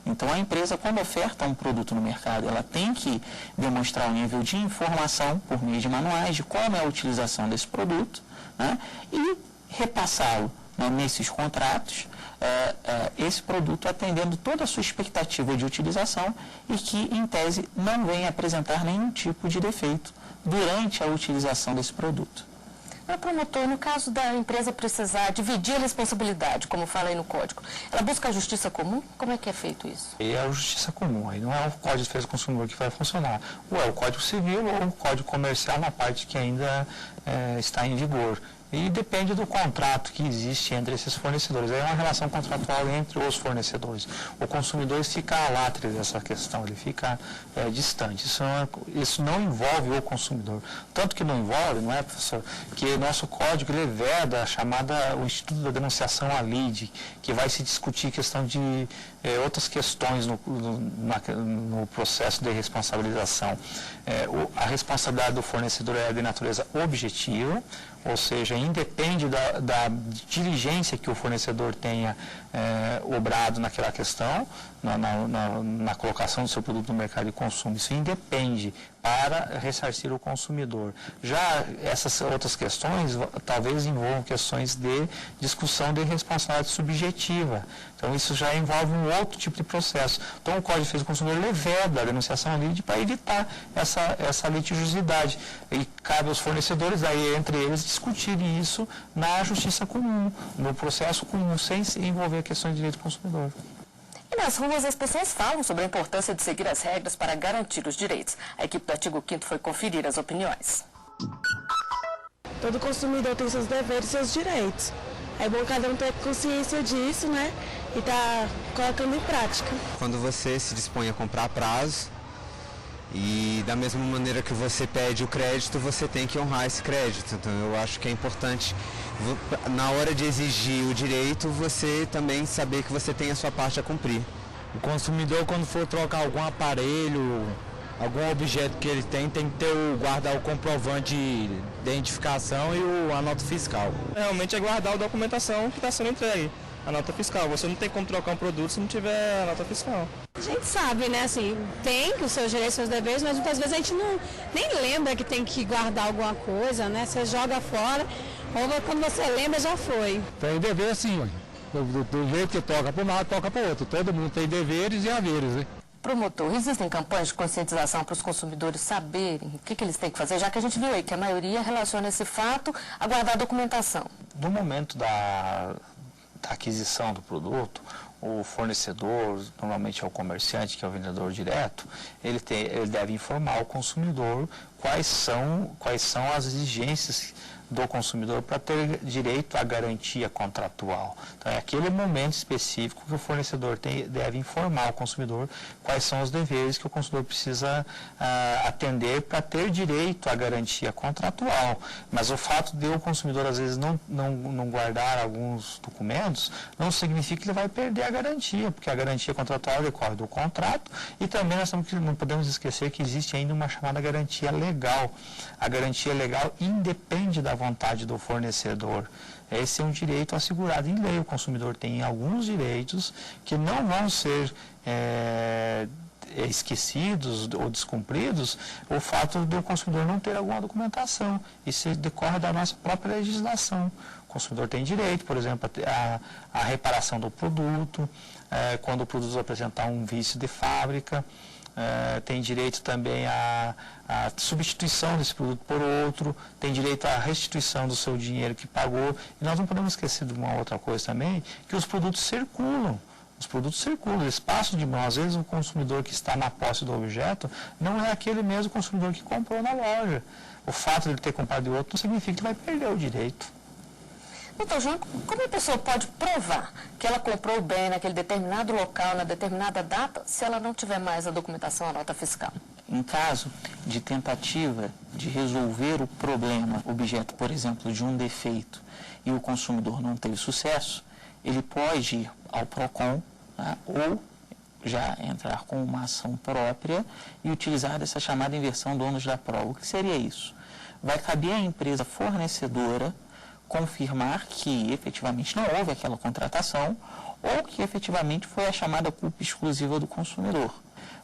Então, a empresa, quando oferta um produto no mercado, ela tem que demonstrar o nível de informação por meio de manuais de como é a utilização desse produto, né, e repassá-lo, né, nesses contratos, esse produto atendendo toda a sua expectativa de utilização e que, em tese, não venha apresentar nenhum tipo de defeito durante a utilização desse produto. Promotor, no caso da empresa precisar dividir a responsabilidade, como fala aí no Código, ela busca a justiça comum? Como é que é feito isso? É a justiça comum, aí não é o Código de Defesa do Consumidor que vai funcionar. Ou é o Código Civil ou o Código Comercial na parte que ainda está em vigor. E depende do contrato que existe entre esses fornecedores. Aí é uma relação contratual entre os fornecedores. O consumidor fica à látria dessa questão, ele fica distante. Isso não envolve o consumidor. Tanto que não envolve, não é, professor, que nosso código ele veda o Instituto da Denunciação à lide, que vai se discutir questão de outras questões no processo de responsabilização. A responsabilidade do fornecedor é de natureza objetiva, ou seja, independe da diligência que o fornecedor tenha obrado naquela questão, na colocação do seu produto no mercado de consumo. Isso independe para ressarcir o consumidor. Já essas outras questões talvez envolvam questões de discussão de responsabilidade subjetiva. Então, isso já envolve um outro tipo de processo. Então, o Código de Defesa do Consumidor veda a denunciação à lide para evitar essa litigiosidade. E cabe aos fornecedores, aí, entre eles, discutirem isso na justiça comum, no processo comum, sem envolver questões de direito do consumidor. E nas ruas as pessoas falam sobre a importância de seguir as regras para garantir os direitos. A equipe do artigo 5º foi conferir as opiniões. Todo consumidor tem seus deveres e seus direitos. É bom cada um ter consciência disso, né? E tá colocando em prática. Quando você se dispõe a comprar a prazo, e da mesma maneira que você pede o crédito, você tem que honrar esse crédito. Então eu acho que é importante, na hora de exigir o direito, você também saber que você tem a sua parte a cumprir. O consumidor, quando for trocar algum aparelho, algum objeto que ele tem que guardar o comprovante de identificação e a nota fiscal. Realmente é guardar a documentação que está sendo entregue. A nota fiscal. Você não tem como trocar um produto se não tiver a nota fiscal. A gente sabe, né, assim, tem os seus direitos e seus deveres, mas muitas vezes a gente nem lembra que tem que guardar alguma coisa, né? Você joga fora, ou quando você lembra já foi. Tem dever sim, do jeito que toca para um lado, toca para o outro. Todo mundo tem deveres e haveres, né? Promotor, existem campanhas de conscientização para os consumidores saberem o que eles têm que fazer, já que a gente viu aí que a maioria relaciona esse fato a guardar a documentação. No momento da aquisição do produto, o fornecedor, normalmente é o comerciante, que é o vendedor direto, ele deve informar o consumidor quais são as exigências do consumidor para ter direito à garantia contratual. Então, é aquele momento específico que o fornecedor deve informar ao consumidor quais são os deveres que o consumidor precisa atender para ter direito à garantia contratual. Mas o fato de o consumidor, às vezes, não guardar alguns documentos, não significa que ele vai perder a garantia, porque a garantia contratual decorre do contrato e também não podemos esquecer que existe ainda uma chamada garantia legal. A garantia legal independe da vontade do fornecedor. Esse é um direito assegurado em lei. O consumidor tem alguns direitos que não vão ser esquecidos ou descumpridos o fato do consumidor não ter alguma documentação. Isso decorre da nossa própria legislação. O consumidor tem direito, por exemplo, à reparação do produto, quando o produto apresentar um vício de fábrica. Tem direito também à substituição desse produto por outro, tem direito à restituição do seu dinheiro que pagou. E nós não podemos esquecer de uma outra coisa também, que os produtos circulam. Os produtos circulam, eles passam de mão. Às vezes o consumidor que está na posse do objeto não é aquele mesmo consumidor que comprou na loja. O fato de ele ter comprado de outro não significa que vai perder o direito. Doutor João, como a pessoa pode provar que ela comprou o bem naquele determinado local, na determinada data, se ela não tiver mais a documentação, a nota fiscal? Em caso de tentativa de resolver o problema, objeto, por exemplo, de um defeito, e o consumidor não teve sucesso, ele pode ir ao PROCON, tá? Ou já entrar com uma ação própria e utilizar dessa chamada inversão do ônus da prova. O que seria isso? Vai caber à empresa fornecedora confirmar que efetivamente não houve aquela contratação ou que efetivamente foi a chamada culpa exclusiva do consumidor.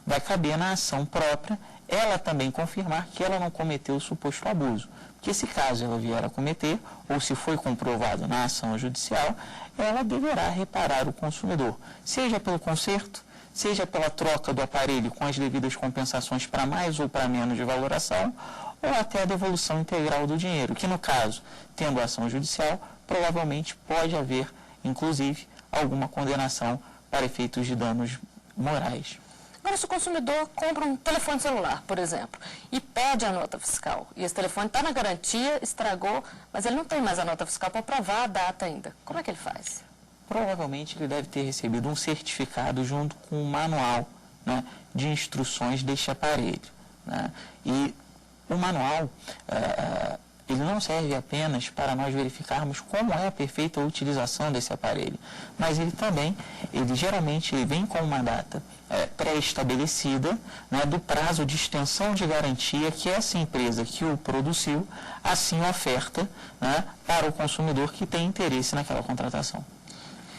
Vai caber na ação própria ela também confirmar que ela não cometeu o suposto abuso. Porque se caso ela vier a cometer, ou se foi comprovado na ação judicial, ela deverá reparar o consumidor, seja pelo conserto, seja pela troca do aparelho com as devidas compensações para mais ou para menos de valoração, ou até a devolução integral do dinheiro, que no caso, tendo ação judicial, provavelmente pode haver, inclusive, alguma condenação para efeitos de danos morais. Agora, se o consumidor compra um telefone celular, por exemplo, e pede a nota fiscal, e esse telefone está na garantia, estragou, mas ele não tem mais a nota fiscal para provar a data ainda, como é que ele faz? Provavelmente ele deve ter recebido um certificado junto com um manual, né, de instruções deste aparelho, né? E o manual, ele não serve apenas para nós verificarmos como é a perfeita utilização desse aparelho, mas ele geralmente vem com uma data pré-estabelecida, né, do prazo de extensão de garantia que essa empresa que o produziu assim oferta, né, para o consumidor que tem interesse naquela contratação.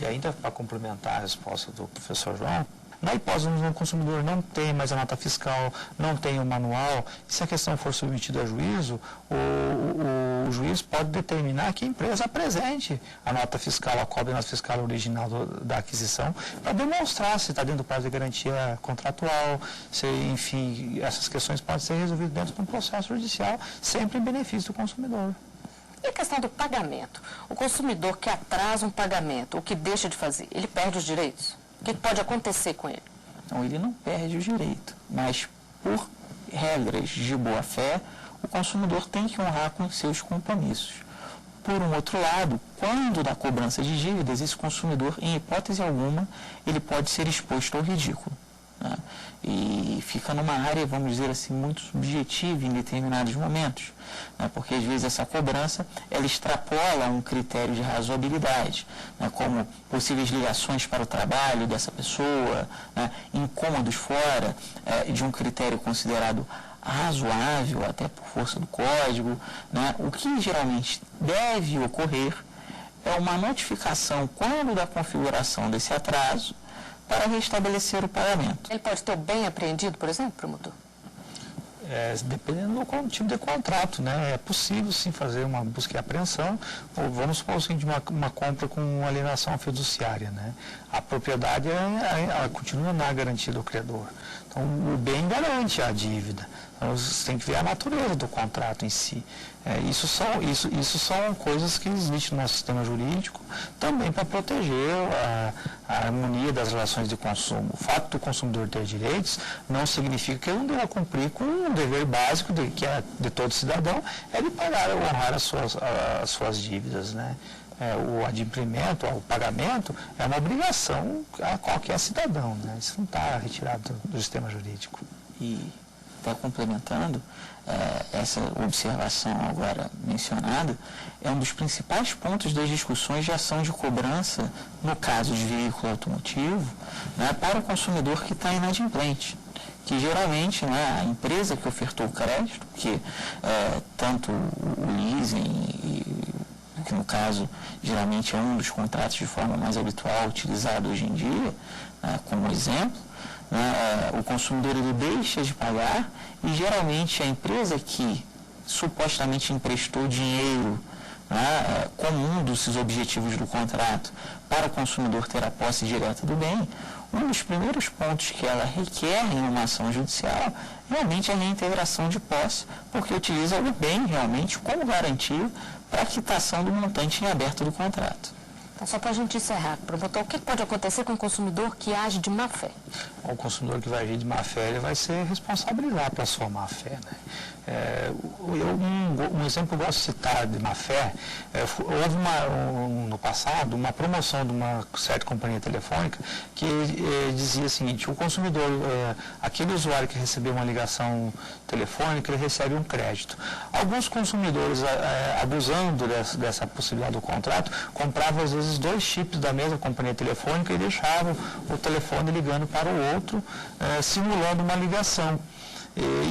E ainda para complementar a resposta do professor João, na hipótese onde o consumidor não tem mais a nota fiscal, não tem o manual, se a questão for submetida a juízo, o juiz pode determinar que a empresa apresente a nota fiscal, a cópia da nota fiscal original da aquisição, para demonstrar se está dentro do prazo de garantia contratual, se, enfim, essas questões podem ser resolvidas dentro de um processo judicial, sempre em benefício do consumidor. E a questão do pagamento? O consumidor que atrasa um pagamento, o que deixa de fazer, ele perde os direitos? O que pode acontecer com ele? Então, ele não perde o direito, mas por regras de boa-fé, o consumidor tem que honrar com seus compromissos. Por um outro lado, quando da cobrança de dívidas, esse consumidor, em hipótese alguma, ele pode ser exposto ao ridículo, né? E fica numa área, vamos dizer assim, muito subjetiva em determinados momentos, né? Porque às vezes essa cobrança, ela extrapola um critério de razoabilidade, né? Como possíveis ligações para o trabalho dessa pessoa, né? Incômodos fora de um critério considerado razoável, até por força do código, né? O que geralmente deve ocorrer é uma notificação, quando da configuração desse atraso, para restabelecer o pagamento. Ele pode ter o bem apreendido, por exemplo, promotor? Dependendo do tipo de contrato, né? É possível sim fazer uma busca e apreensão, ou vamos supor assim, de uma compra com alienação fiduciária, né? A propriedade ela continua na garantia do credor. Então o bem garante a dívida. Então, você tem que ver a natureza do contrato em si. Isso são coisas que existem no nosso sistema jurídico também para proteger a harmonia das relações de consumo. O fato do consumidor ter direitos não significa que ele não deva cumprir com um dever básico que é de todo cidadão, é de pagar ou honrar as suas dívidas, né? O adimplemento, o pagamento é uma obrigação a qualquer cidadão, né? Isso não está retirado do sistema jurídico. E até complementando, essa observação agora mencionada é um dos principais pontos das discussões de ação de cobrança no caso de veículo automotivo, né, para o consumidor que está inadimplente, que geralmente, né, a empresa que ofertou o crédito, que tanto o leasing, que no caso geralmente é um dos contratos de forma mais habitual utilizado hoje em dia, né, como exemplo, o consumidor ele deixa de pagar e geralmente a empresa que supostamente emprestou dinheiro, né, como um dos objetivos do contrato para o consumidor ter a posse direta do bem, um dos primeiros pontos que ela requer em uma ação judicial realmente é a reintegração de posse, porque utiliza o bem realmente como garantia para a quitação do montante em aberto do contrato. Então, só para a gente encerrar, promotor, o que pode acontecer com o consumidor que age de má fé? O consumidor que vai agir de má fé, ele vai ser responsabilizado pela sua má fé, né? Um exemplo que eu gosto de citar de má fé, houve no passado uma promoção de uma certa companhia telefônica que dizia o seguinte: o consumidor, aquele usuário que recebeu uma ligação telefônica, ele recebe um crédito. Alguns consumidores, abusando dessa possibilidade do contrato, compravam às vezes 2 chips da mesma companhia telefônica e deixavam o telefone ligando para o outro, simulando uma ligação.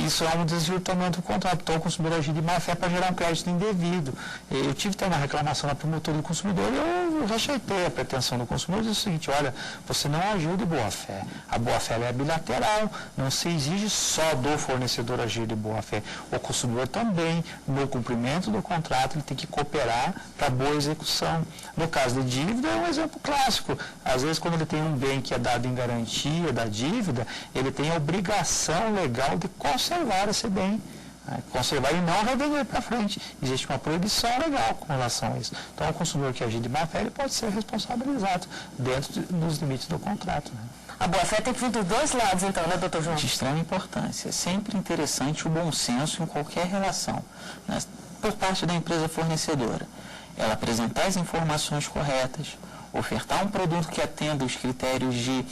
Isso é um desvirtuamento do contrato. Então, o consumidor agir de má fé para gerar um crédito indevido. Eu tive que ter uma reclamação na promotoria do consumidor e eu rejeitei a pretensão do consumidor e disse o seguinte: olha, você não agiu de boa fé. A boa fé é bilateral, não se exige só do fornecedor agir de boa fé. O consumidor também, no cumprimento do contrato, ele tem que cooperar para boa execução. No caso de dívida, é um exemplo clássico. Às vezes, quando ele tem um bem que é dado em garantia da dívida, ele tem a obrigação legal de conservar esse bem, né? Conservar e não revender para frente. Existe uma proibição legal com relação a isso. Então, o consumidor que agir de má fé, ele pode ser responsabilizado dentro dos limites do contrato, né? A boa-fé tem que vir dos dois lados, então, né, doutor João? De extrema importância. É sempre interessante o bom senso em qualquer relação, né, por parte da empresa fornecedora. Ela apresentar as informações corretas, ofertar um produto que atenda os critérios de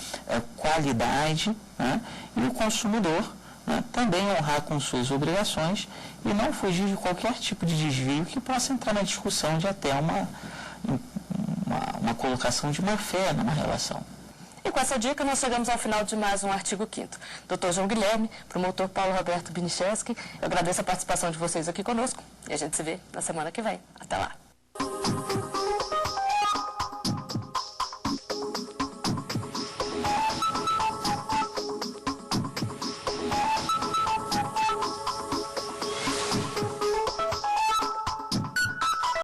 qualidade, né, e o consumidor, né, também honrar com suas obrigações e não fugir de qualquer tipo de desvio que possa entrar na discussão de até uma colocação de má fé numa relação. E com essa dica, nós chegamos ao final de mais um Artigo 5º. Dr. João Guilherme, promotor Paulo Roberto Binicheski, eu agradeço a participação de vocês aqui conosco e a gente se vê na semana que vem. Até lá.